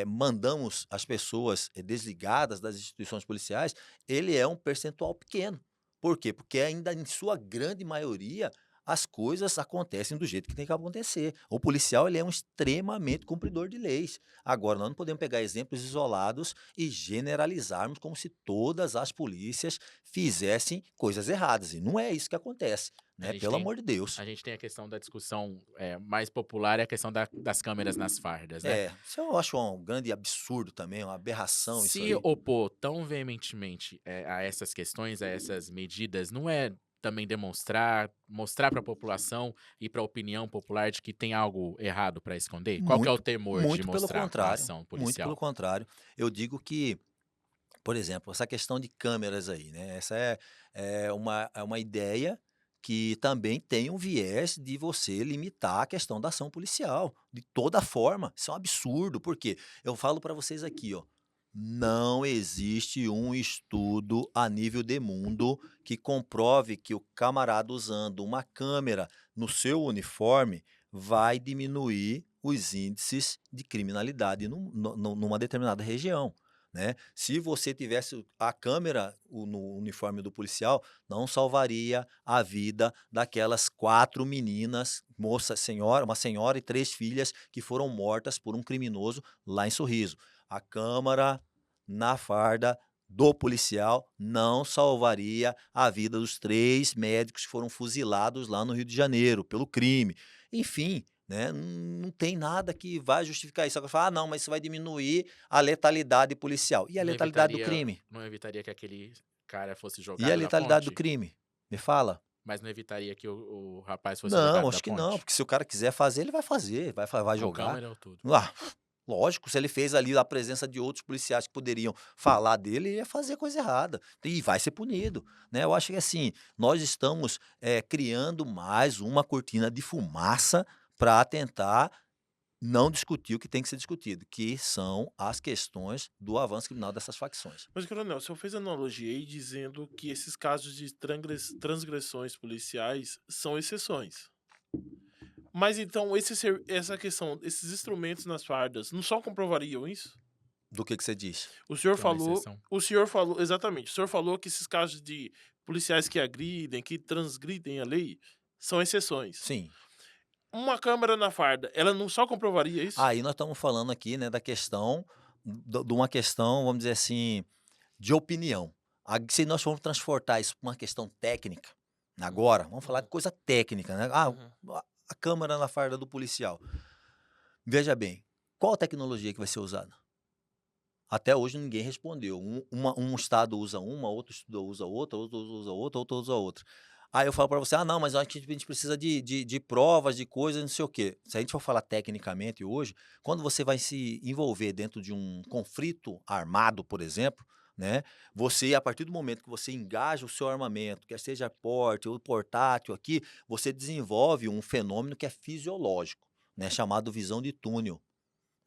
mandamos as pessoas, desligadas das instituições policiais, ele é um percentual pequeno. Por quê? Porque ainda em sua grande maioria as coisas acontecem do jeito que tem que acontecer. O policial ele é um extremamente cumpridor de leis. Agora, nós não podemos pegar exemplos isolados e generalizarmos como se todas as polícias fizessem coisas erradas. E não é isso que acontece, A né? gente Pelo tem amor de Deus. a gente tem a questão da discussão, mais popular, é a questão das câmeras nas fardas, né? Isso eu acho um grande absurdo também, uma aberração isso Se aí. opor tão veementemente, a essas questões, a essas medidas, não é também mostrar para a população e para a opinião popular de que tem algo errado para esconder? Qual que é o Muito, temor de muito pelo mostrar uma contrário, ação muito pelo policial? contrário. Eu digo que, por exemplo, essa questão de câmeras aí, né? Essa é uma ideia que também tem um viés de você limitar a questão da ação policial, de toda forma. Isso é um absurdo, porque eu falo para vocês aqui, ó, não existe um estudo a nível de mundo que comprove que o camarada usando uma câmera no seu uniforme vai diminuir os índices de criminalidade numa determinada região. Né? Se você tivesse a câmera no uniforme do policial, não salvaria a vida daquelas 4 meninas, uma senhora e 3 filhas que foram mortas por um criminoso lá em Sorriso. A câmera na farda do policial não salvaria a vida dos 3 médicos que foram fuzilados lá no Rio de Janeiro pelo crime. Enfim, né, não tem nada que vai justificar isso. Agora fala: "Ah, não, mas isso vai diminuir a letalidade policial". E a Não letalidade do evitaria crime? não evitaria que aquele cara fosse E a jogado da letalidade do ponte? crime? Me fala. Mas não evitaria que o rapaz fosse Não, jogado da acho que não, ponte? porque se o cara quiser fazer, ele vai fazer, vai Com jogar. câmera ou tudo? Ah, lógico, se ele fez ali a presença de outros policiais que poderiam falar dele, ele ia fazer coisa errada e vai ser punido, né. Eu acho que, assim, nós estamos, criando mais uma cortina de fumaça para tentar não discutir o que tem que ser discutido, que são as questões do avanço criminal dessas facções. Mas, coronel, o senhor fez analogia aí dizendo que esses casos de transgressões policiais são exceções. Mas então essa questão, esses instrumentos nas fardas, não só comprovariam isso? Do que você diz? Que é uma exceção. O senhor falou, exatamente, o senhor falou que esses casos de policiais que agridem, que transgridem a lei, são exceções. Sim. Uma câmera na farda, ela não só comprovaria isso? Aí nós estamos falando aqui, né, da questão de uma questão, vamos dizer assim, de opinião. Se nós formos transportar isso para uma questão técnica, Uhum, agora, vamos falar de uhum, coisa técnica, né? Ah, uhum. a câmera na farda do policial. Veja bem, qual a tecnologia que vai ser usada? Até hoje ninguém respondeu. Um estado usa uma, outro estado usa outra, outro usa outra, outro usa outra. Aí eu falo para você: "Ah, não, mas acho que a gente precisa de provas, de coisas, não sei o quê". Se a gente for falar tecnicamente hoje, quando você vai se envolver dentro de um conflito armado, por exemplo, né, você, a partir do momento que você engaja o seu armamento, quer seja porte ou portátil aqui, você desenvolve um fenômeno que é fisiológico, né, chamado visão de túnel.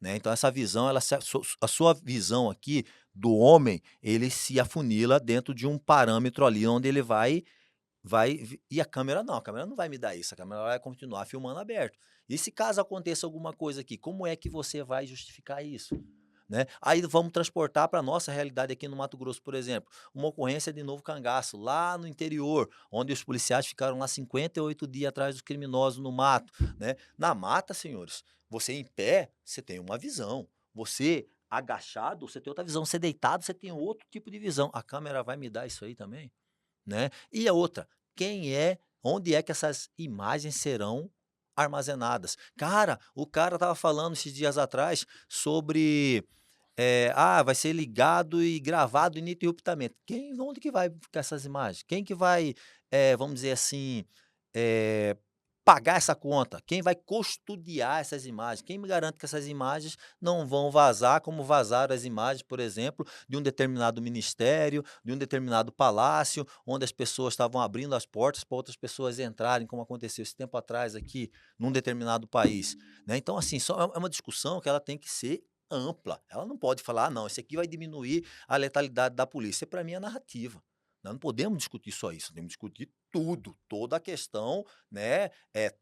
Né, então essa visão, ela se a sua visão aqui do homem, ele se afunila dentro de um parâmetro ali onde ele e a câmera não, a câmera não vai me dar isso, a câmera vai continuar filmando aberto. E se caso aconteça alguma coisa aqui, como é que você vai justificar isso? Né? Aí vamos transportar para a nossa realidade aqui no Mato Grosso, por exemplo, uma ocorrência de Novo Cangaço, lá no interior, onde os policiais ficaram lá 58 dias atrás dos criminosos no mato, né? Na mata, senhores, você em pé, você tem uma visão, você agachado, você tem outra visão, você deitado, você tem outro tipo de visão. A câmera vai me dar isso aí também, né? E a outra, onde é que essas imagens serão armazenadas? Cara, o cara estava falando esses dias atrás sobre vai ser ligado e gravado ininterruptamente. Onde que vai ficar essas imagens? Quem que vai, vamos dizer assim, eh, pagar essa conta? Quem vai custodiar essas imagens? Quem me garante que essas imagens não vão vazar, como vazaram as imagens, por exemplo, de um determinado ministério, de um determinado palácio, onde as pessoas estavam abrindo as portas para outras pessoas entrarem, como aconteceu esse tempo atrás aqui, num determinado país, né. Então, assim, é uma discussão que ela tem que ser ampla. Ela não pode falar: "Ah, não, isso aqui vai diminuir a letalidade da polícia". Para mim é narrativa. Nós não podemos discutir só isso, temos que discutir tudo, toda a questão, né,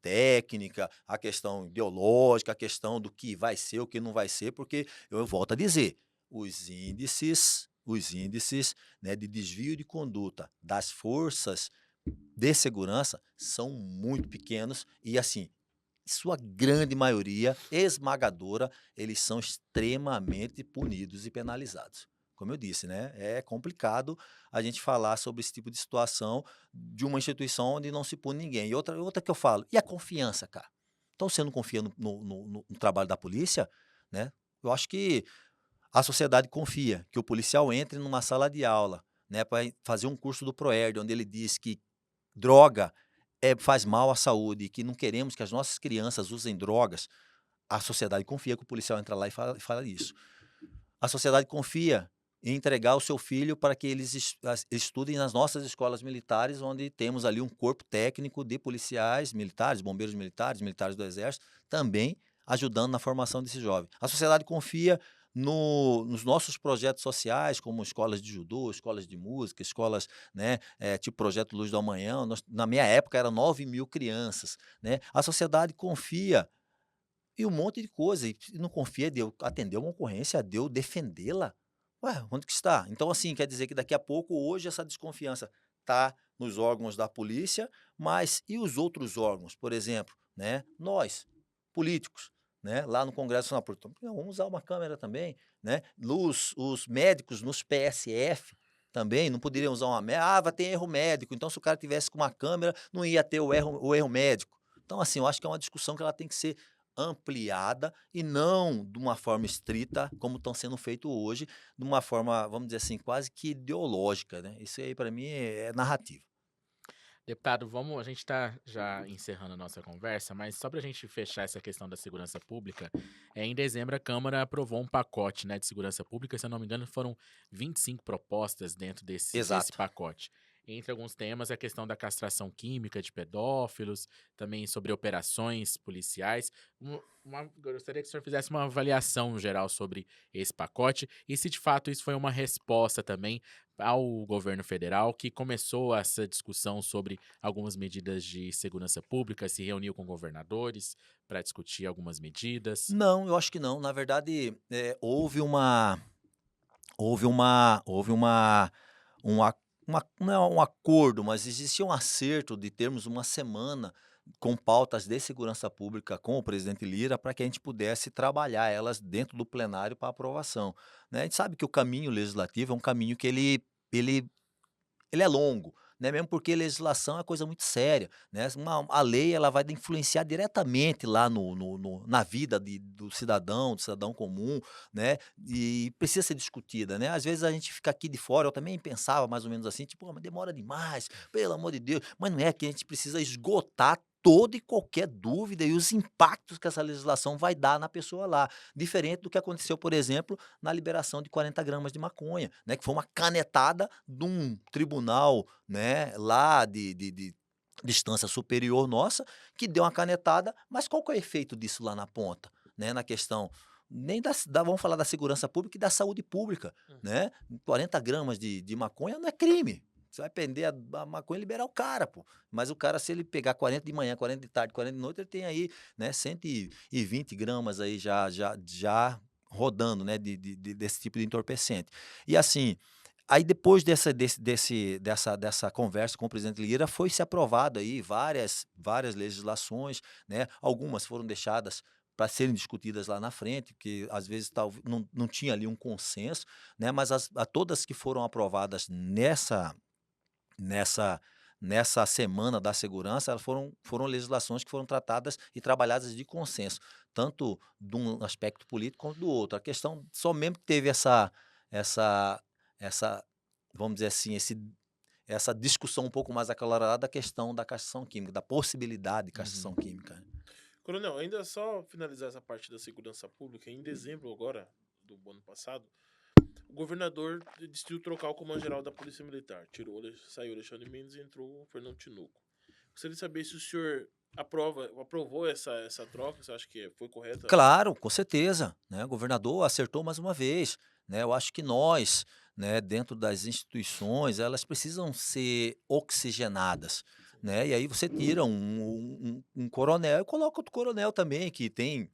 técnica, a questão ideológica, a questão do que vai ser, o que não vai ser, porque eu volto a dizer, os índices, né, de desvio de conduta das forças de segurança são muito pequenos e, assim, sua grande maioria, esmagadora, eles são extremamente punidos e penalizados. Como eu disse, né, é complicado a gente falar sobre esse tipo de situação de uma instituição onde não se pune ninguém. E outra que eu falo, e a confiança, cara? Então você não confia no trabalho da polícia, né? Eu acho que a sociedade confia que o policial entre numa sala de aula, né, para fazer um curso do ProErd, onde ele diz que droga faz mal à saúde e que não queremos que as nossas crianças usem drogas, a sociedade confia que o policial entra lá e fala isso. A sociedade confia em entregar o seu filho para que eles estudem nas nossas escolas militares, onde temos ali um corpo técnico de policiais militares, bombeiros militares, militares do Exército, também ajudando na formação desse jovem. A sociedade confia nos nossos projetos sociais, como escolas de judô, escolas de música, escolas, né, tipo Projeto Luz do Amanhã. Na minha época, eram 9.000 crianças. Né? A sociedade confia e um monte de coisa. E se não confia, de eu atender uma ocorrência, de eu defendê-la. Ué, onde que está? Então, assim, quer dizer que daqui a pouco, hoje, essa desconfiança está nos órgãos da polícia, mas e os outros órgãos? Por exemplo, né, nós, políticos, né, lá no Congresso Nacional, portanto, vamos usar uma câmera também, né? Os médicos nos PSF também não poderiam usar uma vai ter erro médico, então se o cara tivesse com uma câmera, não ia ter o erro médico. Então, assim, eu acho que é uma discussão que ela tem que ser ampliada e não de uma forma estrita, como estão sendo feito hoje, de uma forma, vamos dizer assim, quase que ideológica, né? Isso aí, para mim, é narrativa. Deputado, a gente está já encerrando a nossa conversa, mas só para a gente fechar essa questão da segurança pública, em dezembro a Câmara aprovou um pacote, né, de segurança pública, se eu não me engano foram 25 propostas dentro desse Exato. pacote. Entre alguns temas, a questão da castração química de pedófilos, também sobre operações policiais. Gostaria que o senhor fizesse uma avaliação geral sobre esse pacote e se de fato isso foi uma resposta também ao governo federal, que começou essa discussão sobre algumas medidas de segurança pública, se reuniu com governadores para discutir algumas medidas. Não, eu acho que não. Na verdade, houve não é um acordo, mas existia um acerto de termos uma semana com pautas de segurança pública com o presidente Lira para que a gente pudesse trabalhar elas dentro do plenário para aprovação. Né? A gente sabe que o caminho legislativo é um caminho que ele ele é longo, né, mesmo porque legislação é coisa muito séria, né, a lei ela vai influenciar diretamente lá na vida do cidadão comum, né, e precisa ser discutida, né. Às vezes a gente fica aqui de fora, eu também pensava mais ou menos assim, tipo: mas demora demais, pelo amor de Deus", mas não é que a gente precisa esgotar toda e qualquer dúvida e os impactos que essa legislação vai dar na pessoa lá, diferente do que aconteceu, por exemplo, na liberação de 40 gramas de maconha, né, que foi uma canetada de um tribunal, né, lá de distância superior nossa, que deu uma canetada, mas qual que é o efeito disso lá na ponta, né, na questão nem vamos falar da segurança pública e da saúde pública, né, 40 gramas de maconha não é crime. Você vai prender a maconha e liberar o cara, pô. Mas o cara, se ele pegar 40 de manhã, 40 de tarde, 40 de noite, ele tem aí, né, 120 gramas aí já rodando, né, desse tipo de entorpecente. E assim, aí depois dessa conversa com o presidente Lira, foi se aprovado aí várias legislações, né, algumas foram deixadas para serem discutidas lá na frente, porque às vezes não tinha ali um consenso, né, mas todas que foram aprovadas nessa nessa semana da segurança, elas foram legislações que foram tratadas e trabalhadas de consenso, tanto de um aspecto político quanto do outro. A questão só mesmo que teve essa essa, vamos dizer assim, essa discussão um pouco mais acalorada da questão da castração química, da possibilidade de castração Uhum. química. Coronel, ainda só finalizar essa parte da segurança pública, em dezembro agora, do ano passado, o governador decidiu trocar o comando-geral da Polícia Militar. Saiu Alexandre Mendes e entrou o Fernando Tinoco. Gostaria de saber se o senhor aprovou essa troca, você acha que foi correta? Claro, com certeza, né, o governador acertou mais uma vez, né, eu acho que nós, né, dentro das instituições, elas precisam ser oxigenadas, né, e aí você tira um coronel e coloca outro coronel também que tem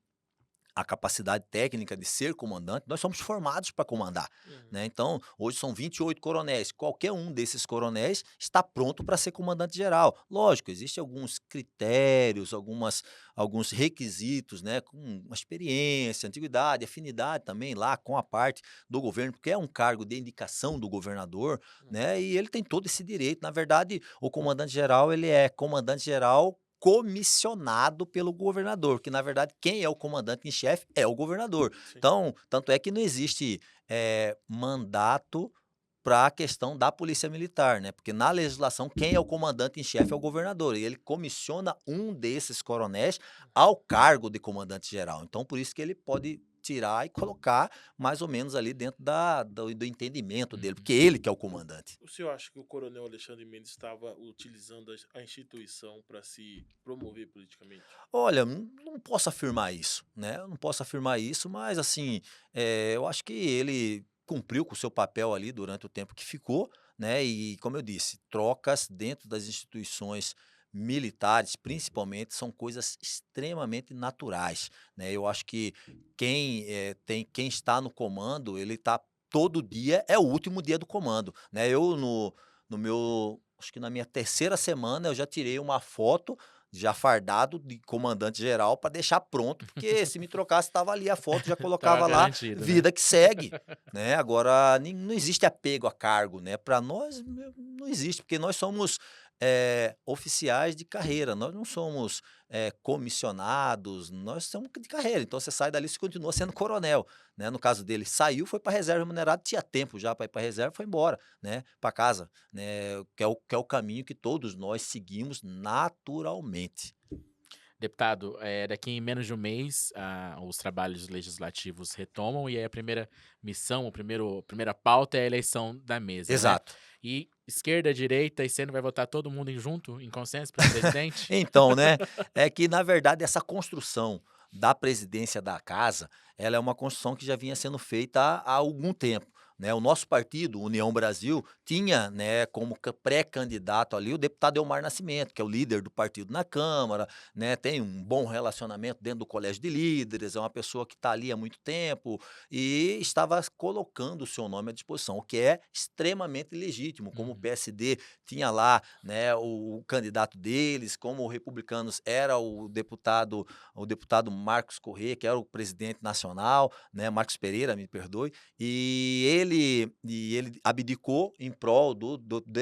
a capacidade técnica de ser comandante, nós somos formados para comandar, Uhum. né, então, hoje são 28 coronéis, qualquer um desses coronéis está pronto para ser comandante geral. Lógico, existem alguns critérios, alguns requisitos, né, com uma experiência, antiguidade, afinidade também lá com a parte do governo, porque é um cargo de indicação do governador, né, e ele tem todo esse direito. Na verdade, o comandante geral, ele é comandante geral comissionado pelo governador, que na verdade quem é o comandante em chefe é o governador. Sim. Então, tanto é que não existe mandato para a questão da polícia militar, né? Porque na legislação quem é o comandante em chefe é o governador e ele comissiona um desses coronéis ao cargo de comandante geral. Então por isso que ele pode tirar e colocar mais ou menos ali dentro do entendimento dele, Uhum. porque ele que é o comandante. O senhor acha que o coronel Alexandre Mendes estava utilizando a instituição para se promover politicamente? Olha, não posso afirmar isso, né? Eu não posso afirmar isso, mas assim, eu acho que ele cumpriu com o seu papel ali durante o tempo que ficou, né? E como eu disse, trocas dentro das instituições militares, principalmente, são coisas extremamente naturais, né? Eu acho que quem está no comando, ele está todo dia, é o último dia do comando, né? Eu no meu, acho que na minha terceira semana eu já tirei uma foto já fardado de comandante geral para deixar pronto, porque se me trocasse estava ali a foto, já Tava colocava lá, garantido, né? vida que segue, né. Agora não existe apego a cargo, né, para nós não existe, porque nós somos, oficiais de carreira, nós não somos, comissionados, nós somos de carreira, então você sai dali, você continua sendo coronel, né. No caso dele, saiu, foi para reserva remunerada, tinha tempo já para ir para reserva, foi embora, né, para casa, né, que é o caminho que todos nós seguimos naturalmente. Deputado, daqui em menos de um mês, os trabalhos legislativos retomam e aí a primeira missão, primeira pauta é a eleição da mesa, né? Exato. E esquerda, direita, e você não vai votar todo mundo junto, em consenso, para presidente? Então, né, é que na verdade essa construção da presidência da casa, ela é uma construção que já vinha sendo feita há algum tempo, né. O nosso partido, União Brasil, tinha, né, como pré-candidato ali o deputado Elmar Nascimento, que é o líder do partido na Câmara, né, tem um bom relacionamento dentro do colégio de líderes, é uma pessoa que está ali há muito tempo e estava colocando o seu nome à disposição, o que é extremamente legítimo, como o Uhum. PSD tinha lá, né, o candidato deles, como o Republicanos era o deputado Marcos Corrêa, que era o presidente nacional, né, Marcos Pereira, me perdoe, e ele abdicou em prol do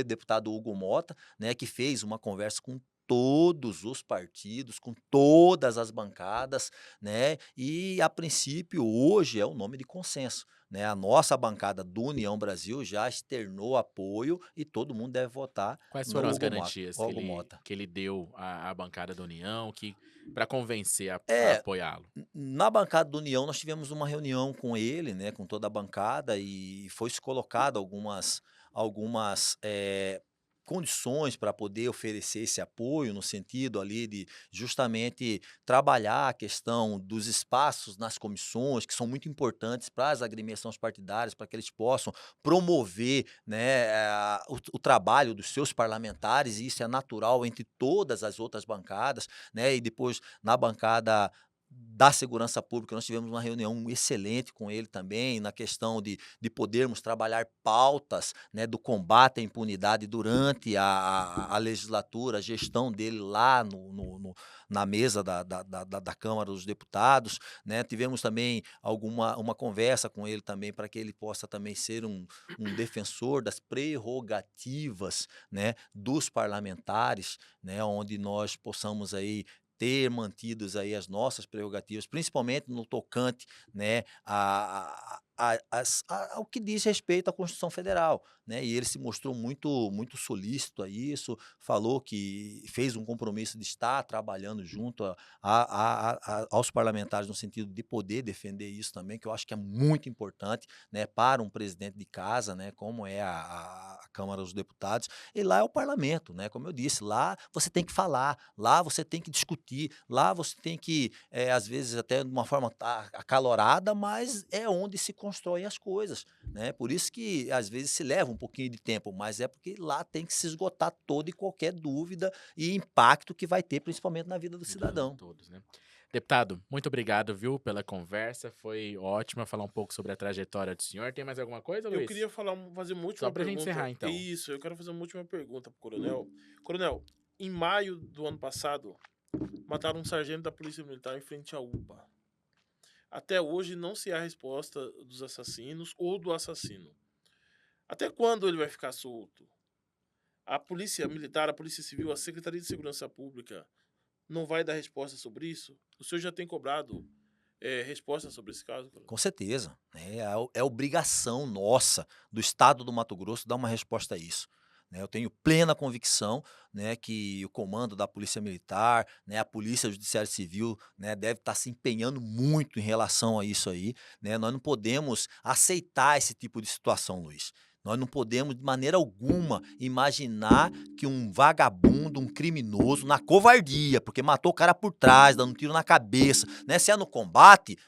deputado Hugo Mota, né, que fez uma conversa com todos os partidos, com todas as bancadas, né, e a princípio hoje é o nome de consenso, né. A nossa bancada do União Brasil já externou apoio e todo mundo deve votar Quais no foram as Hugo Mota. garantias que Hugo ele, Mota. que ele deu à bancada da União para convencer a É, apoiá-lo? na bancada do União nós tivemos uma reunião com ele, né, com toda a bancada e foi-se colocado algumas condições para poder oferecer esse apoio, no sentido ali de justamente trabalhar a questão dos espaços nas comissões, que são muito importantes para as agremiações partidárias, para que eles possam promover, né, o trabalho dos seus parlamentares, e isso é natural entre todas as outras bancadas, né, e depois na bancada da segurança pública, nós tivemos uma reunião excelente com ele também, na questão de podermos trabalhar pautas, né, do combate à impunidade durante a legislatura, a gestão dele lá na mesa da Câmara dos Deputados, né. Tivemos também uma conversa com ele também para que ele possa também ser um defensor das prerrogativas, né, dos parlamentares, né, onde nós possamos aí ter mantidos aí as nossas prerrogativas, principalmente no tocante, né, ao que diz respeito à Constituição Federal, né, e ele se mostrou muito solícito a isso, falou que fez um compromisso de estar trabalhando junto aos parlamentares no sentido de poder defender isso também, que eu acho que é muito importante, né, para um presidente de casa, né, como é a Câmara dos Deputados, e lá é o parlamento, né, como eu disse, lá você tem que falar, lá você tem que discutir, lá você tem que, às vezes até de uma forma acalorada, mas é onde se constroem as coisas, né. Por isso que às vezes se leva um pouquinho de tempo, mas é porque lá tem que se esgotar toda e qualquer dúvida e impacto que vai ter, principalmente na vida do De cidadão. todos, né? Deputado, muito obrigado, viu, pela conversa. Foi ótima falar um pouco sobre a trajetória do senhor. Tem mais alguma coisa, Eu Luiz? queria fazer uma Só última pra gente pergunta. encerrar, então. Isso, eu quero fazer uma última pergunta pro coronel. Coronel, em maio do ano passado, mataram um sargento da Polícia Militar em frente à UPA. Até hoje não se há resposta dos assassinos ou do assassino. Até quando ele vai ficar solto? A Polícia Militar, a Polícia Civil, a Secretaria de Segurança Pública não vai dar resposta sobre isso? O senhor já tem cobrado resposta sobre esse caso, Coronel? Com certeza, né, é obrigação nossa, do Estado do Mato Grosso, dar uma resposta a isso, né. Eu tenho plena convicção, né, que o comando da Polícia Militar, né, a Polícia Judiciária Civil, né, deve estar se empenhando muito em relação a isso aí, né. Nós não podemos aceitar esse tipo de situação, Luiz. Nós não podemos, de maneira alguma, imaginar que um vagabundo, um criminoso, na covardia, porque matou o cara por trás, dando um tiro na cabeça, né, se é no combate,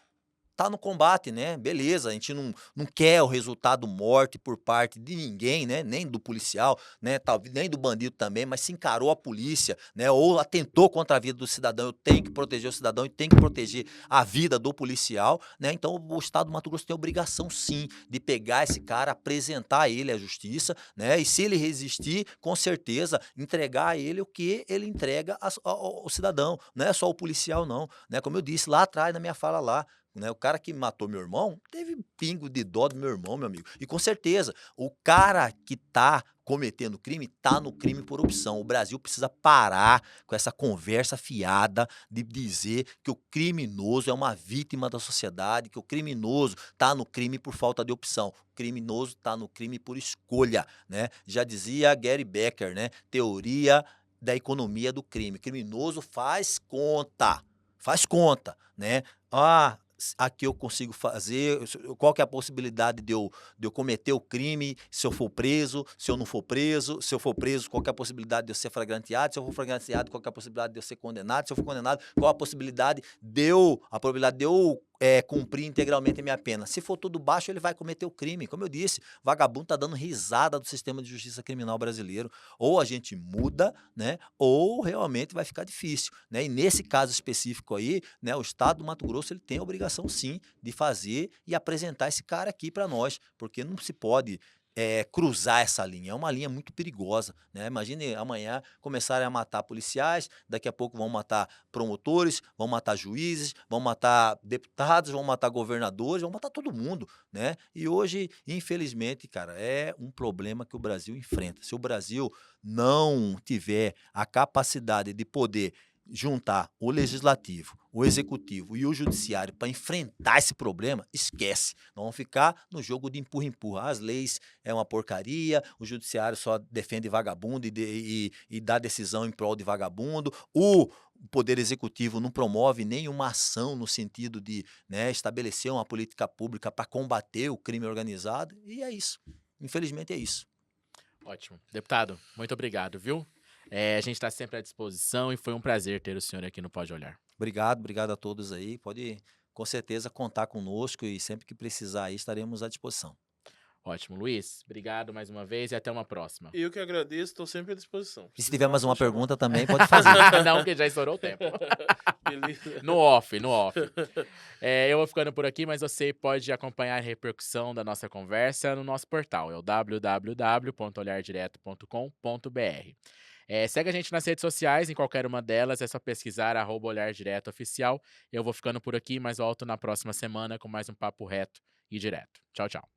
tá no combate, né, beleza, a gente não quer o resultado morte por parte de ninguém, né, nem do policial, né, talvez nem do bandido também, mas se encarou a polícia, né, ou atentou contra a vida do cidadão, eu tenho que proteger o cidadão e tenho que proteger a vida do policial, né, então o Estado do Mato Grosso tem a obrigação sim, de pegar esse cara, apresentar ele à justiça, né, e se ele resistir, com certeza, entregar a ele o que ele entrega ao cidadão, não é só o policial não, né, como eu disse lá atrás na minha fala lá, né, o cara que matou meu irmão, teve pingo de dó do meu irmão, meu amigo. E com certeza, o cara que tá cometendo crime, tá no crime por opção. O Brasil precisa parar com essa conversa fiada de dizer que o criminoso é uma vítima da sociedade, que o criminoso tá no crime por falta de opção. O criminoso tá no crime por escolha, né? Já dizia Gary Becker, né? Teoria da economia do crime. Criminoso faz conta, né? Ah, aqui eu consigo fazer, qual que é a possibilidade de eu cometer o crime se eu for preso, se eu não for preso, se eu for preso, qual que é a possibilidade de eu ser flagranteado, se eu for flagranteado, qual que é a possibilidade de eu ser condenado, se eu for condenado, qual a probabilidade de eu cumprir integralmente a minha pena. Se for tudo baixo, ele vai cometer o crime. Como eu disse, vagabundo tá dando risada do sistema de justiça criminal brasileiro. Ou a gente muda, né? Ou realmente vai ficar difícil, né? E nesse caso específico aí, né? O Estado do Mato Grosso ele tem a obrigação sim de fazer e apresentar esse cara aqui para nós, porque não se pode cruzar essa linha. É uma linha muito perigosa, né? Imagine amanhã começarem a matar policiais, daqui a pouco vão matar promotores, vão matar juízes, vão matar deputados, vão matar governadores, vão matar todo mundo, né? E hoje, infelizmente, cara, é um problema que o Brasil enfrenta. Se o Brasil não tiver a capacidade de poder juntar o legislativo, o executivo e o judiciário para enfrentar esse problema, esquece. Nós vamos ficar no jogo de empurra-empurra. As leis é uma porcaria, o judiciário só defende vagabundo e dá decisão em prol de vagabundo. O Poder Executivo não promove nenhuma ação no sentido de, né, estabelecer uma política pública para combater o crime organizado. E é isso. Infelizmente é isso. Ótimo. Deputado, muito obrigado, viu? A gente está sempre à disposição e foi um prazer ter o senhor aqui no Pode Olhar. Obrigado a todos aí. Pode, com certeza, contar conosco e sempre que precisar aí estaremos à disposição. Ótimo. Luiz, obrigado mais uma vez e até uma próxima. Eu que agradeço, estou sempre à disposição. E se tiver mais uma Precisar, só chamar. pergunta também, pode fazer. Não, porque já estourou o tempo. Beleza. No off. Eu vou ficando por aqui, mas você pode acompanhar a repercussão da nossa conversa no nosso portal, é o www.olhardireto.com.br. Segue a gente nas redes sociais, em qualquer uma delas, é só pesquisar @olhardiretoOficial. Eu vou ficando por aqui, mas volto na próxima semana com mais um papo reto e direto. Tchau, tchau.